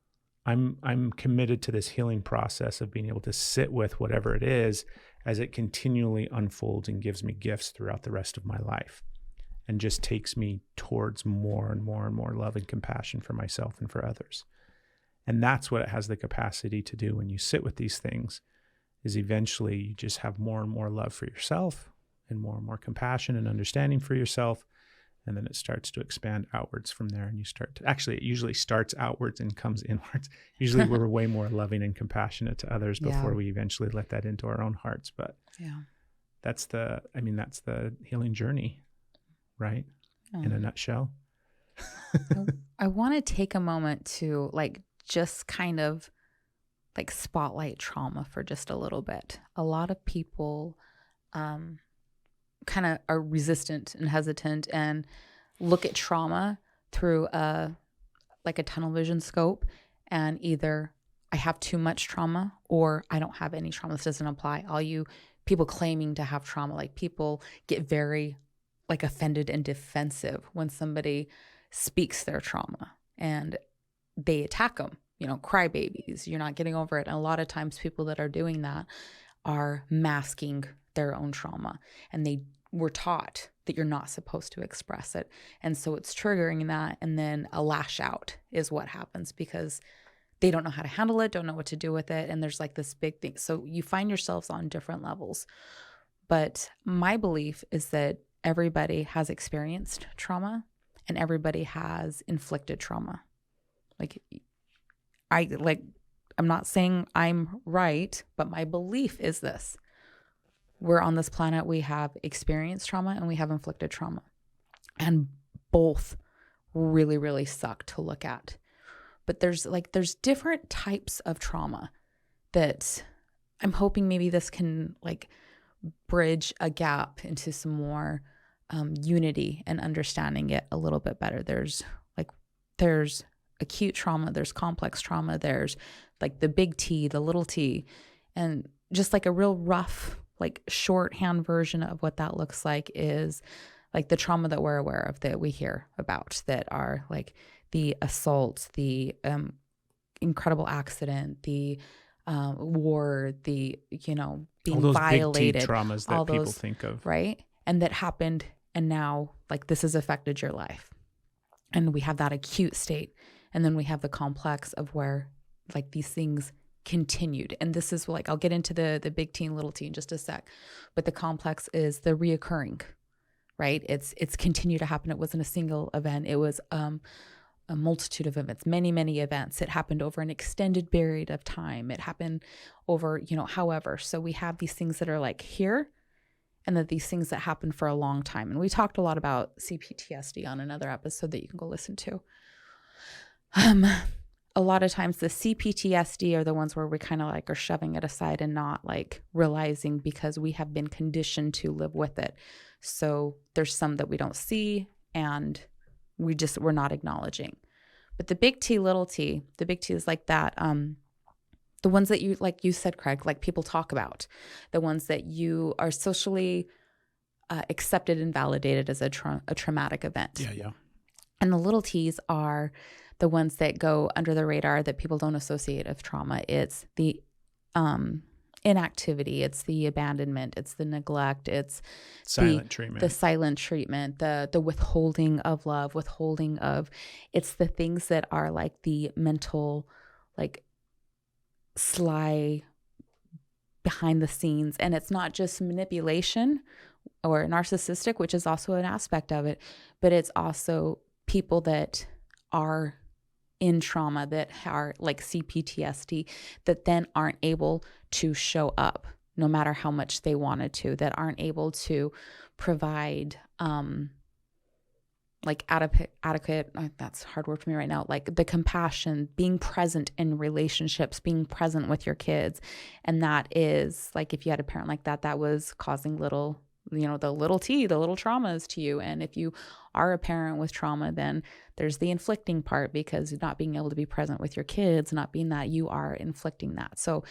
I'm committed to this healing process of being able to sit with whatever it is as it continually unfolds and gives me gifts throughout the rest of my life, and just takes me towards more and more and more love and compassion for myself and for others. And that's what it has the capacity to do when you sit with these things, is eventually you just have more and more love for yourself and more compassion and understanding for yourself. And then it starts to expand outwards from there. And you start to, actually, it usually starts outwards and comes inwards. Usually we're way more loving and compassionate to others before we eventually let that into our own hearts. But that's the healing journey, right? In a nutshell. I want to take a moment to like just kind of like spotlight trauma for just a little bit. A lot of people kind of are resistant and hesitant and look at trauma through a tunnel vision scope, and either I have too much trauma or I don't have any trauma. This doesn't apply. All you people claiming to have trauma, like people get very like offended and defensive when somebody speaks their trauma and they attack them, crybabies, you're not getting over it. And a lot of times people that are doing that are masking their own trauma, and they were taught that you're not supposed to express it. And so it's triggering that. And then a lash out is what happens because they don't know how to handle it, don't know what to do with it. And there's like this big thing. So you find yourselves on different levels. But my belief is that everybody has experienced trauma and everybody has inflicted trauma. I'm not saying I'm right, but my belief is this. We're on this planet, we have experienced trauma and we have inflicted trauma. And both really, really suck to look at. But there's different types of trauma that I'm hoping maybe this can like bridge a gap into some more unity and understanding it a little bit better. There's acute trauma, there's complex trauma, there's like the big T, the little t, and just like a real rough, like shorthand version of what that looks like is like the trauma that we're aware of, that we hear about, that are like the assault, the incredible accident, the war, the, being all those violated, big T traumas that people think of. Right. And that happened. And now like this has affected your life. And we have that acute state. And then we have the complex of where like these things continued. And this is like, I'll get into the big T and little t in just a sec. But the complex is the reoccurring, right? It's continued to happen. It wasn't a single event. It was a multitude of events, many, many events. It happened over an extended period of time. It happened over, however. So we have these things that are like here, and then these things that happen for a long time. And we talked a lot about CPTSD on another episode that you can go listen to. A lot of times the CPTSD are the ones where we kind of like are shoving it aside and not like realizing, because we have been conditioned to live with it. So there's some that we don't see and we're not acknowledging. But the big T, little t, the big T is like that. The ones that you, like you said, Craig, like people talk about, the ones that you are socially accepted and validated as a traumatic event. Yeah. And the little t's are the ones that go under the radar that people don't associate with trauma. It's the inactivity, it's the abandonment, it's the neglect, it's silent treatment, the withholding of love, it's the things that are like the mental, like sly behind the scenes. And it's not just manipulation or narcissistic, which is also an aspect of it, but it's also people that are in trauma, that are like CPTSD, that then aren't able to show up no matter how much they wanted to, that aren't able to provide like adequate, that's a hard word for me right now, like the compassion, being present in relationships, being present with your kids. And that is like, if you had a parent like that, that was causing little, the little t, the little traumas to you. And if you are a parent with trauma, then there's the inflicting part, because not being able to be present with your kids, not being that, you are inflicting that. So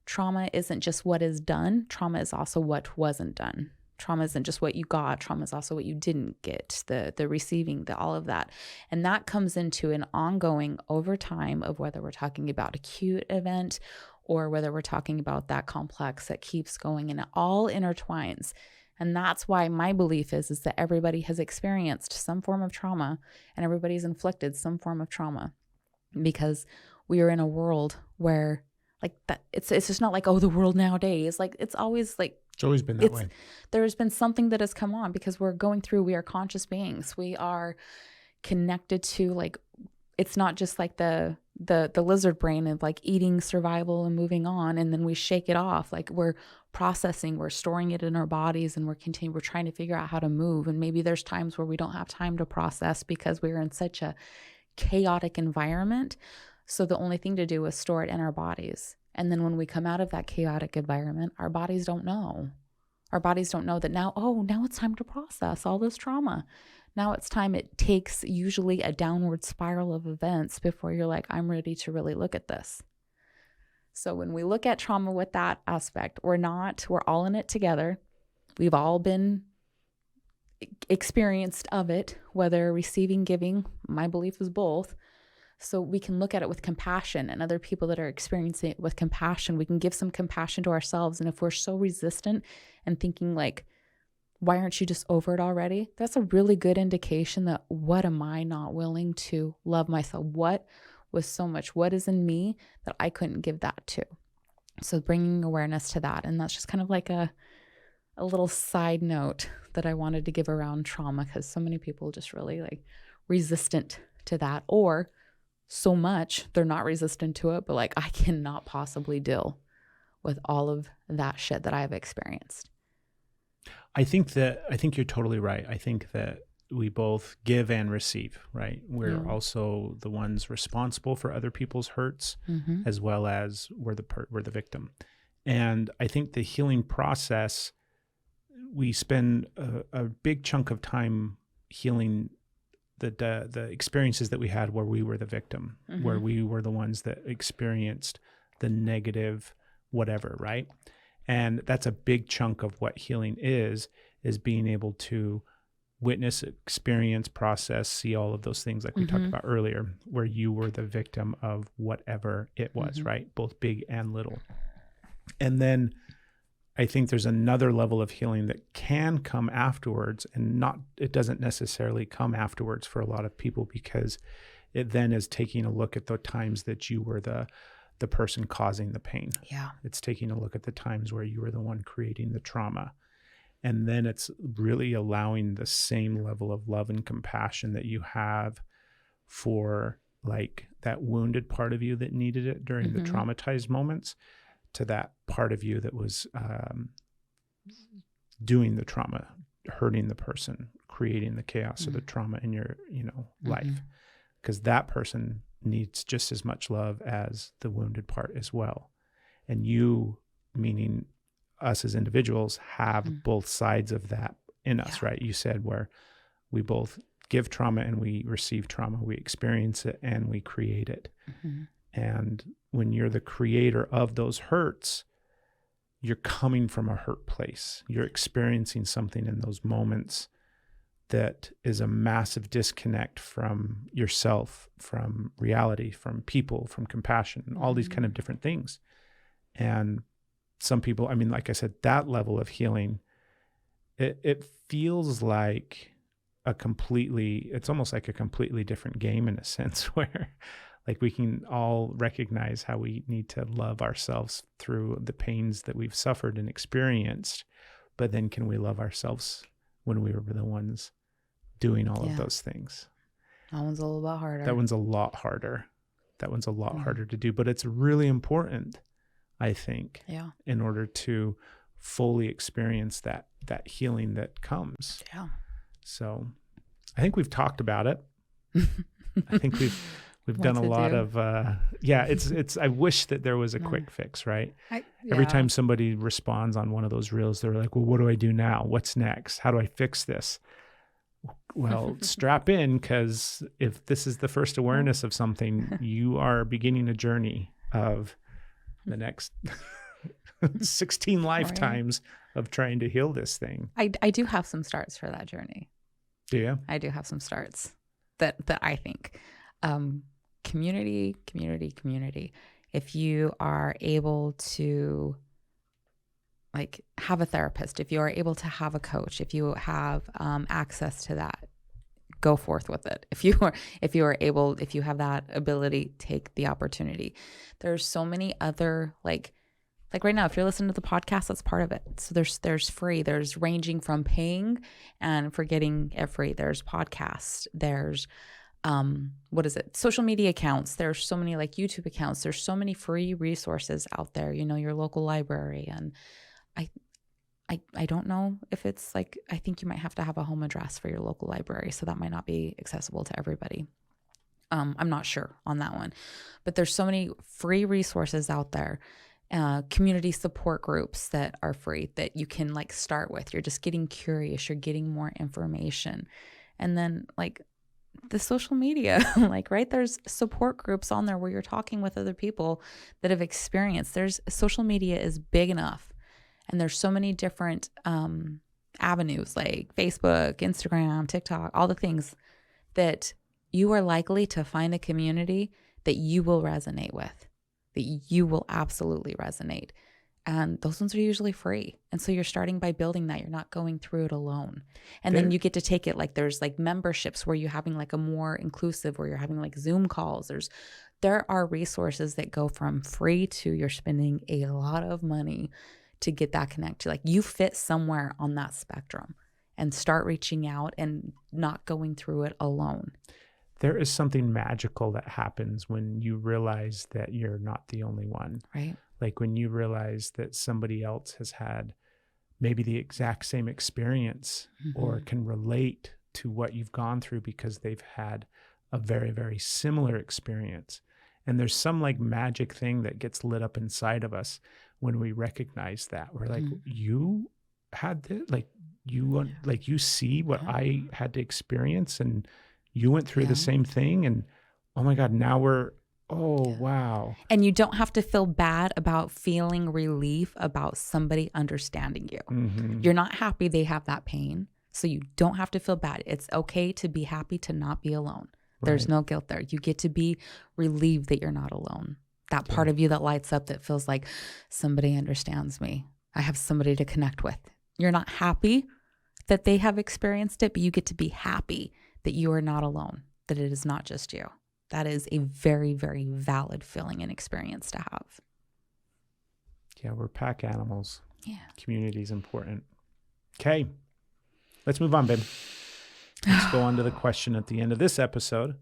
trauma isn't just what is done. Trauma is also what wasn't done. Trauma isn't just what you got. Trauma is also what you didn't get, the receiving, all of that. And that comes into an ongoing over time of whether we're talking about acute event or whether we're talking about that complex that keeps going, and it all intertwines. And that's why my belief is that everybody has experienced some form of trauma and everybody's inflicted some form of trauma, because we are in a world where like that. It's just not like, oh, the world nowadays. Like it's always like, It's always been that way. There's been something that has come on because we are conscious beings. We are connected to, like, it's not just like the lizard brain of like eating, survival, and moving on, and then we shake it off. Like we're processing, we're storing it in our bodies, and we're trying to figure out how to move. And maybe there's times where we don't have time to process because we're in such a chaotic environment. So the only thing to do is store it in our bodies. And then when we come out of that chaotic environment, our bodies don't know. Our bodies don't know that now it's time to process all this trauma. Now it's time. It takes usually a downward spiral of events before you're like, I'm ready to really look at this. So when we look at trauma with that aspect, we're all in it together. We've all been experienced of it, whether receiving, giving. My belief is both. So we can look at it with compassion, and other people that are experiencing it with compassion, we can give some compassion to ourselves. And if we're so resistant and thinking like, why aren't you just over it already? That's a really good indication that what am I not willing to love myself? What was so much? What is in me that I couldn't give that to? So bringing awareness to that. And that's just kind of like a little side note that I wanted to give around trauma, because so many people just really like resistant to that, or so much they're not resistant to it, but like, I cannot possibly deal with all of that shit that I have experienced. I think you're totally right. I think that we both give and receive, right? We're also the ones responsible for other people's hurts, as well as we're the victim. And I think the healing process, we spend a big chunk of time healing the experiences that we had where we were the victim, where we were the ones that experienced the negative whatever, right? And that's a big chunk of what healing is being able to witness, experience, process, see all of those things like we talked about earlier, where you were the victim of whatever it was, right? Both big and little. And then I think there's another level of healing that can come afterwards, and it doesn't necessarily come afterwards for a lot of people, because it then is taking a look at the times that you were the person causing the pain. Yeah. It's taking a look at the times where you were the one creating the trauma. And then it's really allowing the same level of love and compassion that you have for like that wounded part of you that needed it during the traumatized moments, to that part of you that was doing the trauma, hurting the person, creating the chaos or the trauma in your, life. Because that person needs just as much love as the wounded part as well. And you, meaning us as individuals, have both sides of that in us, right? You said where we both give trauma and we receive trauma, we experience it and we create it. And when you're the creator of those hurts, you're coming from a hurt place. You're experiencing something in those moments that is a massive disconnect from yourself, from reality, from people, from compassion, all these kind of different things. And some people, I mean, like I said, that level of healing, it feels like it's almost like a completely different game in a sense, where like we can all recognize how we need to love ourselves through the pains that we've suffered and experienced. But then can we love ourselves when we were the ones doing all of those things? That one's a little bit harder. That one's a lot harder. Harder to do, but it's really important, I think, in order to fully experience that healing that comes. Yeah. So I think we've talked about it. I think we've done a lot of, it's, I wish that there was a quick fix, right? Every time somebody responds on one of those reels, they're like, well, what do I do now? What's next? How do I fix this? Well, strap in, because if this is the first awareness of something, you are beginning a journey of the next 16 lifetimes of trying to heal this thing. I do have some starts for that journey. Do you? I do have some starts that I think. Community. If you are able to like have a therapist, if you are able to have a coach, if you have access to that, go forth with it. If you have that ability, take the opportunity. There's so many other, like right now, if you're listening to the podcast, that's part of it. So there's free, there's ranging from paying and for getting it free. There's podcasts, there's social media accounts. There's so many like YouTube accounts. There's so many free resources out there, your local library. And I don't know if it's like, I think you might have to have a home address for your local library. So that might not be accessible to everybody. I'm not sure on that one, but there's so many free resources out there. Community support groups that are free that you can like start with. You're just getting curious. You're getting more information. And then like the social media, like, right, there's support groups on there where you're talking with other people that have experienced. Social media is big enough. And there's so many different avenues like Facebook, Instagram, TikTok, all the things that you are likely to find a community that you will resonate with, that you will absolutely resonate. And those ones are usually free. And so you're starting by building that. You're not going through it alone. And then you get to take it, like there's like memberships where you're having like a more inclusive, where you're having like Zoom calls. There are resources that go from free to you're spending a lot of money to get that connect. Like you fit somewhere on that spectrum, and start reaching out and not going through it alone. There is something magical that happens when you realize that you're not the only one. Right. Like when you realize that somebody else has had maybe the exact same experience or can relate to what you've gone through because they've had a very, very similar experience. And there's some like magic thing that gets lit up inside of us when we recognize that. We're like, you had this, like you see what I had to experience, and you went through the same thing, and oh my God, now wow. And you don't have to feel bad about feeling relief about somebody understanding you. You're not happy they have that pain, so you don't have to feel bad. It's okay to be happy to not be alone. There's no guilt there. You get to be relieved that you're not alone. That part of you that lights up, that feels like somebody understands me. I have somebody to connect with. You're not happy that they have experienced it, but you get to be happy that you are not alone, that it is not just you. That is a very, very valid feeling and experience to have. Yeah, we're pack animals. Yeah. Community is important. Okay, let's move on, babe. Let's go on to the question at the end of this episode.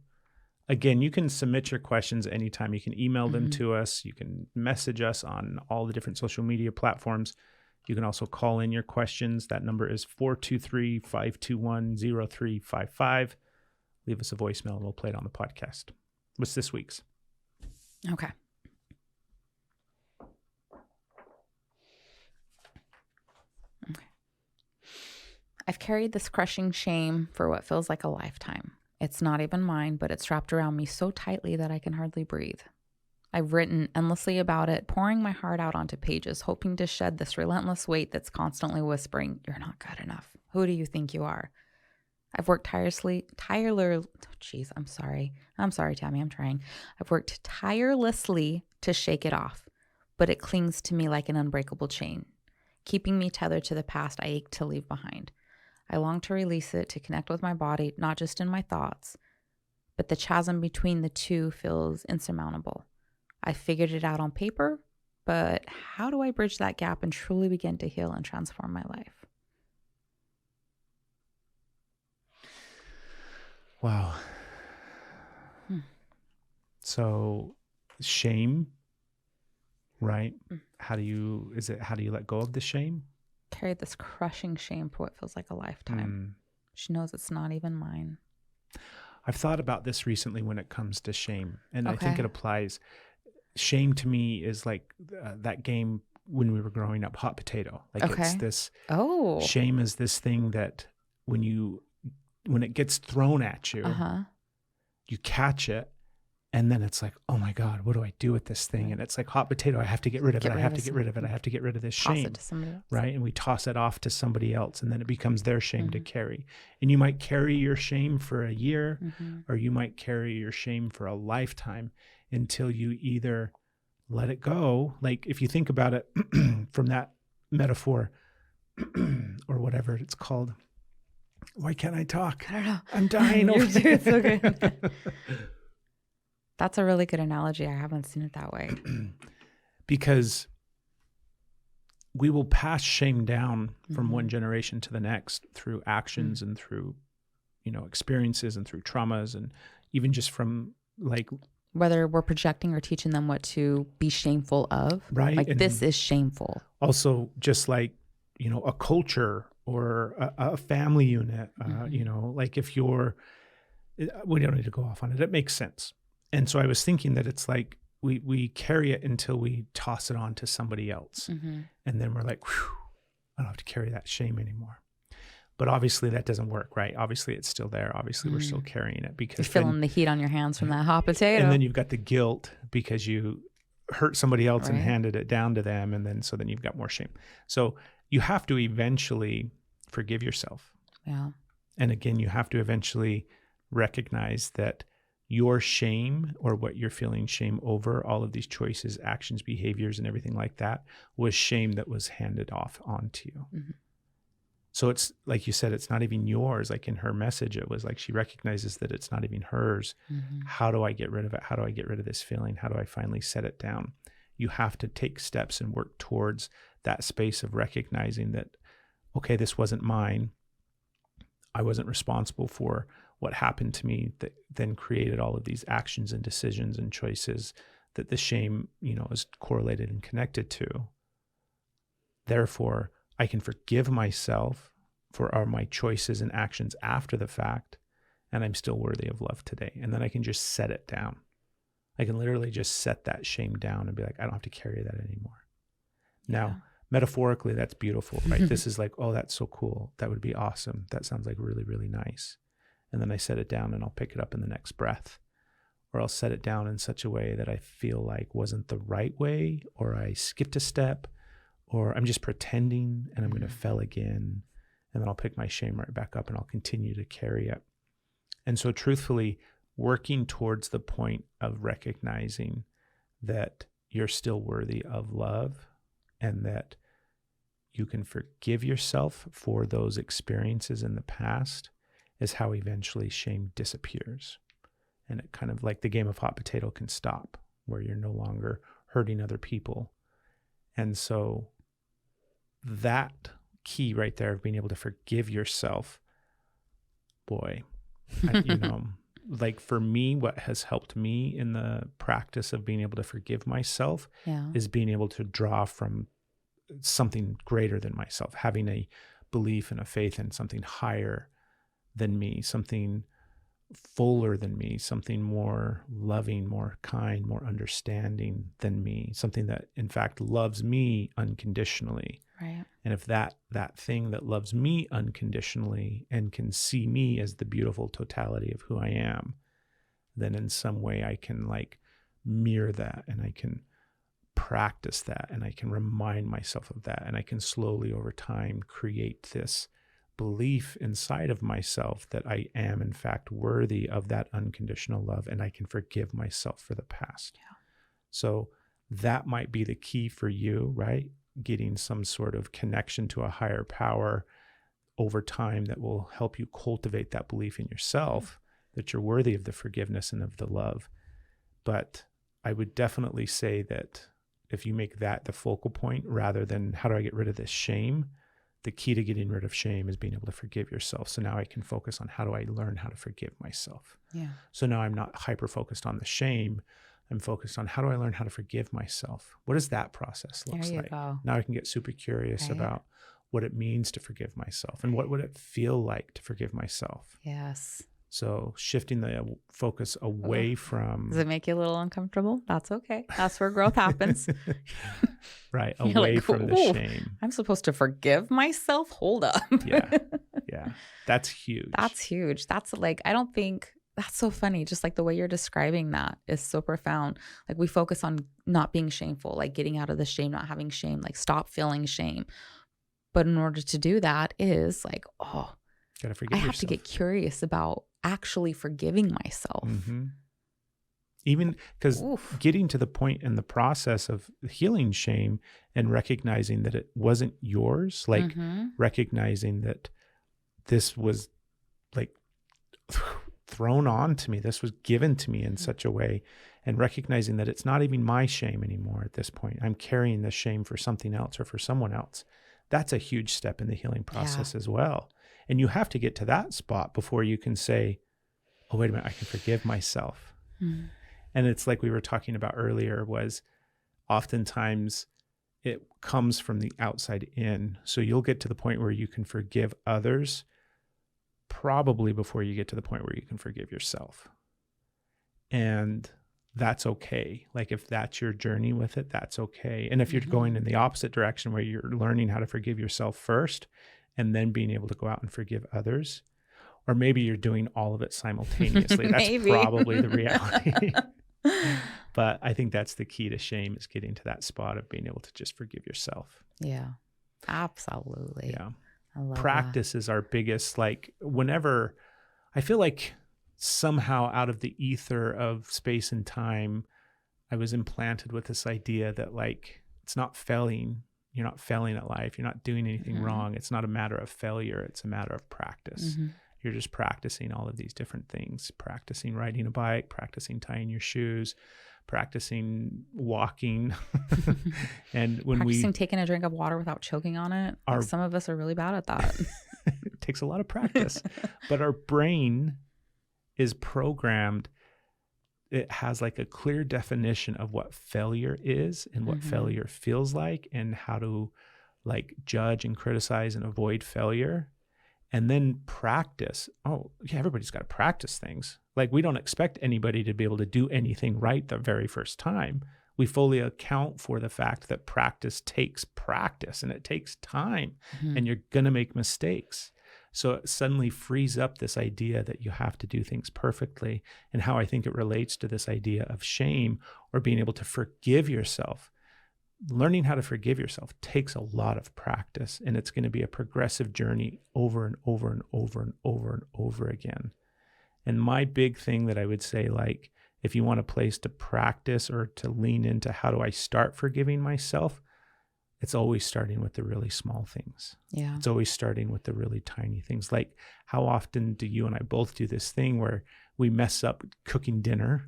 Again, you can submit your questions anytime. You can email them to us. You can message us on all the different social media platforms. You can also call in your questions. That number is 423-521-0355. Leave us a voicemail and we'll play it on the podcast. What's this week's? Okay. I've carried this crushing shame for what feels like a lifetime. It's not even mine, but it's wrapped around me so tightly that I can hardly breathe. I've written endlessly about it, pouring my heart out onto pages, hoping to shed this relentless weight that's constantly whispering, "You're not good enough. Who do you think you are?" I've worked tirelessly, Tammy, I'm trying. I've worked tirelessly to shake it off, but it clings to me like an unbreakable chain, keeping me tethered to the past I ache to leave behind. I long to release it, to connect with my body, not just in my thoughts, but the chasm between the two feels insurmountable. I figured it out on paper, but how do I bridge that gap and truly begin to heal and transform my life? Wow. So shame, right? How do you let go of the shame? Carried this crushing shame for what feels like a lifetime. She knows it's not even mine. I've thought about this recently when it comes to shame, and I think it applies. Shame to me is like that game when we were growing up, hot potato. Like it's this. Oh. Shame is this thing that when it gets thrown at you, you catch it, and then it's like, oh my God, what do I do with this thing? And it's like hot potato. I have to get rid of it. I have to get rid of it. I have to get rid of this shame. Toss it to somebody else. Right? And we toss it off to somebody else, and then it becomes their shame to carry. And you might carry your shame for a year, or you might carry your shame for a lifetime until you either let it go. Like if you think about it from that metaphor or whatever it's called, Why can't I talk? I don't know. I'm dying. You're over doing so here. good. That's a really good analogy. I haven't seen it that way. Because we will pass shame down from Mm-hmm. one generation to the next through actions and through, experiences and through traumas, and even just from like, Whether we're projecting or teaching them what to be shameful of. right. Like, And this is shameful. also just like, a culture or a family unit, like if you're, we don't need to go off on it. It makes sense. And so I was thinking that it's like, we carry it until we toss it on to somebody else. Mm-hmm. And then we're like, whew, I don't have to carry that shame anymore. But obviously that doesn't work, right? Obviously it's still there. Obviously we're still carrying it because You're feeling the heat on your hands from that hot potato. and then you've got the guilt because you hurt somebody else and Right. handed it down to them. And then you've got more shame. So you have to eventually forgive yourself. Yeah. And again, you have to eventually recognize that your shame, or what you're feeling shame over, all of these choices, actions, behaviors, and everything like that, was shame that was handed off onto you. Mm-hmm. So it's like you said, it's not even yours. Like in her message, it was like she recognizes that it's not even hers. Mm-hmm. How do I get rid of it? How do I get rid of this feeling? How do I finally set it down? You have to take steps and work towards that space of recognizing that, okay, this wasn't mine. I wasn't responsible for what happened to me that then created all of these actions and decisions and choices that the shame, is correlated and connected to. Therefore, I can forgive myself for my choices and actions after the fact, and I'm still worthy of love today. And then I can just set it down. I can literally just set that shame down and be like, I don't have to carry that anymore. Now, metaphorically, that's beautiful, right? This is like, oh, that's so cool. That would be awesome. That sounds like really, really nice. And then I set it down and I'll pick it up in the next breath. Or I'll set it down in such a way that I feel like wasn't the right way, or I skipped a step, or I'm just pretending and I'm going to fail again. And then I'll pick my shame right back up and I'll continue to carry it. And so truthfully, working towards the point of recognizing that you're still worthy of love and that you can forgive yourself for those experiences in the past is how eventually shame disappears. And it kind of like the game of hot potato can stop, where you're no longer hurting other people. And so that key right there of being able to forgive yourself, boy, like for me, what has helped me in the practice of being able to forgive myself is being able to draw from something greater than myself, having a belief and a faith in something higher than me, something fuller than me, something more loving, more kind, more understanding than me, something that in fact loves me unconditionally. Right. And if that thing that loves me unconditionally and can see me as the beautiful totality of who I am, then in some way I can like mirror that, and I can practice that, and I can remind myself of that, and I can slowly over time create this belief inside of myself that I am in fact worthy of that unconditional love, and I can forgive myself for the past. Yeah. So that might be the key for you, right? Getting some sort of connection to a higher power over time that will help you cultivate that belief in yourself that you're worthy of the forgiveness and of the love. But I would definitely say that if you make that the focal point rather than how do I get rid of this shame, the key to getting rid of shame is being able to forgive yourself. So now I can focus on how do I learn how to forgive myself. Yeah. So now I'm not hyper focused on the shame. I'm focused on how do I learn how to forgive myself? What does that process look like? Go. Now I can get super curious about what it means to forgive myself and what would it feel like to forgive myself? Yes. So shifting the focus away from... Does it make you a little uncomfortable? That's okay. That's where growth happens. Right. Away like, from the shame. I'm supposed to forgive myself? Hold up. Yeah. That's huge. That's huge. That's like, I don't think... That's so funny. Just like the way you're describing that is so profound. Like we focus on not being shameful, like getting out of the shame, not having shame, like stop feeling shame. But in order to do that is like, gotta forgive yourself. I have to get curious about actually forgiving myself. Mm-hmm. Even because getting to the point in the process of healing shame and recognizing that it wasn't yours, like recognizing that this was like thrown on to me. This was given to me in such a way, and recognizing that it's not even my shame anymore at this point. I'm carrying the shame for something else or for someone else. That's a huge step in the healing process as well. And you have to get to that spot before you can say, oh, wait a minute, I can forgive myself. And it's like we were talking about earlier, was oftentimes it comes from the outside in. So you'll get to the point where you can forgive others probably before you get to the point where you can forgive yourself. And that's okay. Like if that's your journey with it, that's okay. And if you're going in the opposite direction where you're learning how to forgive yourself first and then being able to go out and forgive others, or maybe you're doing all of it simultaneously. That's probably the reality. But I think that's the key to shame, is getting to that spot of being able to just forgive yourself. Yeah, absolutely. Yeah. I love Practice is our biggest, like, whenever I feel like somehow out of the ether of space and time, I was implanted with this idea that, like, it's not failing. You're not failing at life. You're not doing anything wrong. It's not a matter of failure. It's a matter of practice. You're just practicing all of these different things, practicing riding a bike, practicing tying your shoes, practicing walking. And when practicing taking a drink of water without choking on it. Like some of us are really bad at that. It takes a lot of practice, but our brain is programmed. It has like a clear definition of what failure is and what failure feels like, and how to like judge and criticize and avoid failure. And then practice. Oh, yeah, everybody's got to practice things. Like, we don't expect anybody to be able to do anything right the very first time. We fully account for the fact that practice takes practice and it takes time, and you're going to make mistakes. So it suddenly frees up this idea that you have to do things perfectly, and how I think it relates to this idea of shame or being able to forgive yourself. Learning how to forgive yourself takes a lot of practice, and it's going to be a progressive journey over and over and over and over and over again. And my big thing that I would say, like, if you want a place to practice or to lean into how do I start forgiving myself, it's always starting with the really small things. Yeah. It's always starting with the really tiny things. Like, how often do you and I both do this thing where we mess up cooking dinner?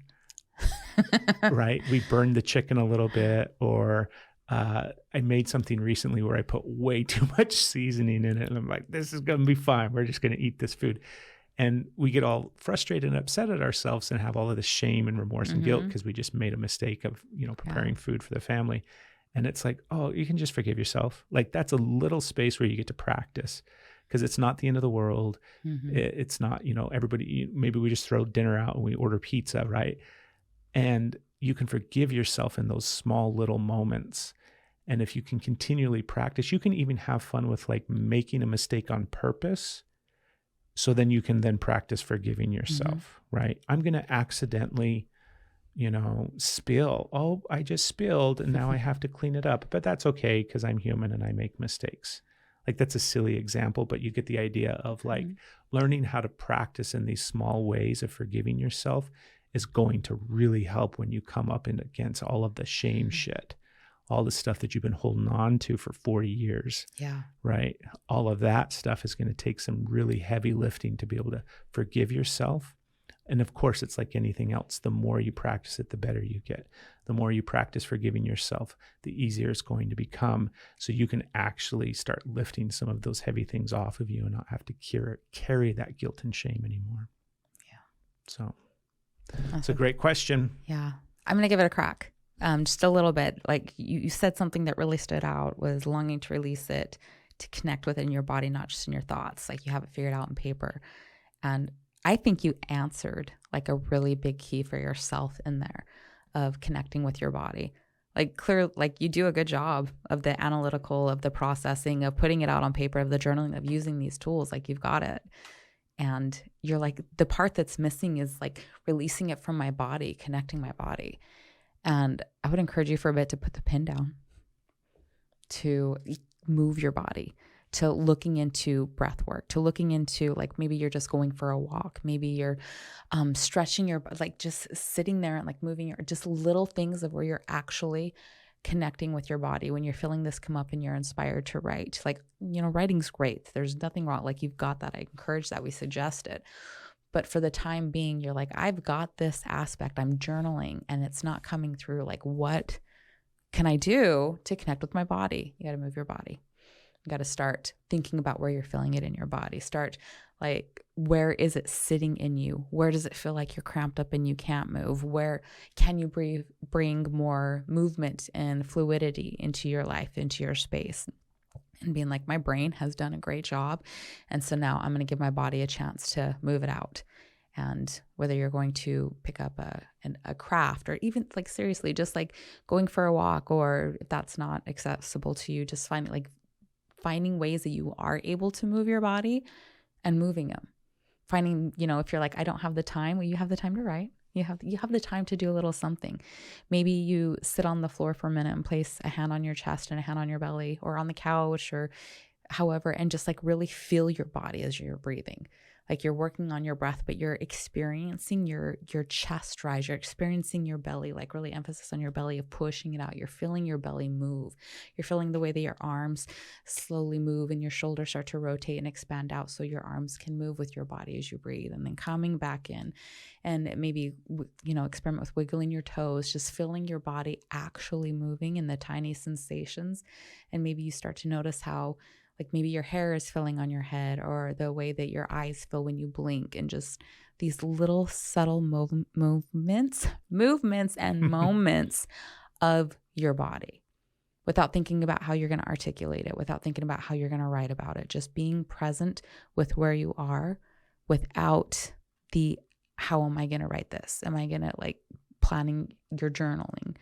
Right? We burned the chicken a little bit, or I made something recently where I put way too much seasoning in it, and I'm like, this is going to be fine. We're just going to eat this food. And we get all frustrated and upset at ourselves and have all of this shame and remorse and guilt because we just made a mistake of, preparing food for the family. And it's like, oh, you can just forgive yourself. Like, that's a little space where you get to practice, because it's not the end of the world. It's not, everybody, maybe we just throw dinner out and we order pizza, right? And you can forgive yourself in those small little moments. And if you can continually practice, you can even have fun with like making a mistake on purpose. So then you can then practice forgiving yourself, right? I'm going to accidentally, spill. Oh, I just spilled and now I have to clean it up. But that's okay, because I'm human and I make mistakes. Like, that's a silly example, but you get the idea of like learning how to practice in these small ways of forgiving yourself is going to really help when you come up against all of the shame shit, all the stuff that you've been holding on to for 40 years. Yeah. Right? All of that stuff is going to take some really heavy lifting to be able to forgive yourself. And of course, it's like anything else. The more you practice it, the better you get. The more you practice forgiving yourself, the easier it's going to become. So you can actually start lifting some of those heavy things off of you and not have to carry that guilt and shame anymore. Yeah. So that's a great question. Yeah. I'm going to give it a crack. Just a little bit. Like you said something that really stood out, was longing to release it, to connect with it in your body, not just in your thoughts. Like, you have it figured out on paper. And I think you answered like a really big key for yourself in there of connecting with your body. Like, you do a good job of the analytical, of the processing, of putting it out on paper, of the journaling, of using these tools. Like, you've got it. And you're like, the part that's missing is like releasing it from my body, connecting my body. And I would encourage you for a bit to put the pen down, to move your body, to looking into breath work, to looking into like, maybe you're just going for a walk. Maybe you're stretching your, like just sitting there and like moving your, just little things of where you're actually connecting with your body, when you're feeling this come up and you're inspired to write. Like, writing's great. There's nothing wrong. Like, you've got that. I encourage that. We suggest it. But for the time being, you're like, I've got this aspect. I'm journaling and it's not coming through. Like, what can I do to connect with my body? You got to move your body. You got to start thinking about where you're feeling it in your body. Start like, where is it sitting in you? Where does it feel like you're cramped up and you can't move? Where can you bring more movement and fluidity into your life, into your space? And being like, my brain has done a great job. And so now I'm going to give my body a chance to move it out. And whether you're going to pick up a craft, or even like seriously, just like going for a walk, or if that's not accessible to you, just finding ways that you are able to move your body and moving them. Finding, if you're like, I don't have the time, well, you have the time to write. You have the time to do a little something. Maybe you sit on the floor for a minute and place a hand on your chest and a hand on your belly, or on the couch, or however, and just like really feel your body as you're breathing. Like, you're working on your breath, but you're experiencing your chest rise. You're experiencing your belly, like really emphasis on your belly, of pushing it out. You're feeling your belly move. You're feeling the way that your arms slowly move and your shoulders start to rotate and expand out, so your arms can move with your body as you breathe. And then coming back in, and maybe, experiment with wiggling your toes, just feeling your body actually moving in the tiny sensations. And maybe you start to notice how, like, maybe your hair is filling on your head, or the way that your eyes feel when you blink, and just these little subtle movements and moments of your body, without thinking about how you're going to articulate it, without thinking about how you're going to write about it, just being present with where you are, without the, how am I going to write this? Am I going to, like, planning your journaling,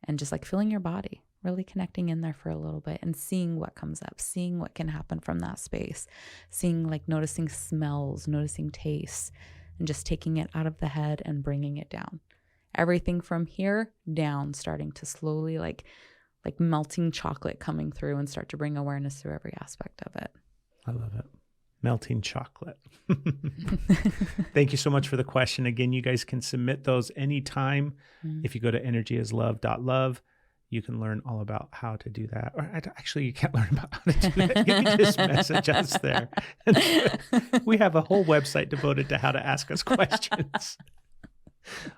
and just like feeling your body. Really connecting in there for a little bit and seeing what comes up, seeing what can happen from that space, noticing smells, noticing tastes, and just taking it out of the head and bringing it down. Everything from here down, starting to slowly like melting chocolate coming through, and start to bring awareness through every aspect of it. I love it. Melting chocolate. Thank you so much for the question. Again, you guys can submit those anytime. If you go to energyislove.love. You can learn all about how to do that. Or actually, you can't learn about how to do that. You can just message us there. We have a whole website devoted to how to ask us questions.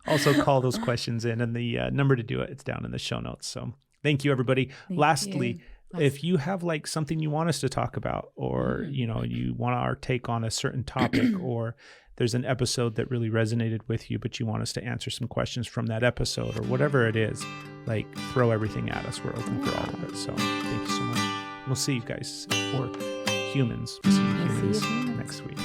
Also, call those questions in, and the number to do it, it's down in the show notes. So thank you, everybody. Lastly, if you have like something you want us to talk about, or, you want our take on a certain topic, or there's an episode that really resonated with you, but you want us to answer some questions from that episode, or whatever it is, like, throw everything at us. We're open for all of it. So thank you so much. We'll see you guys, or humans. We'll see you humans next week.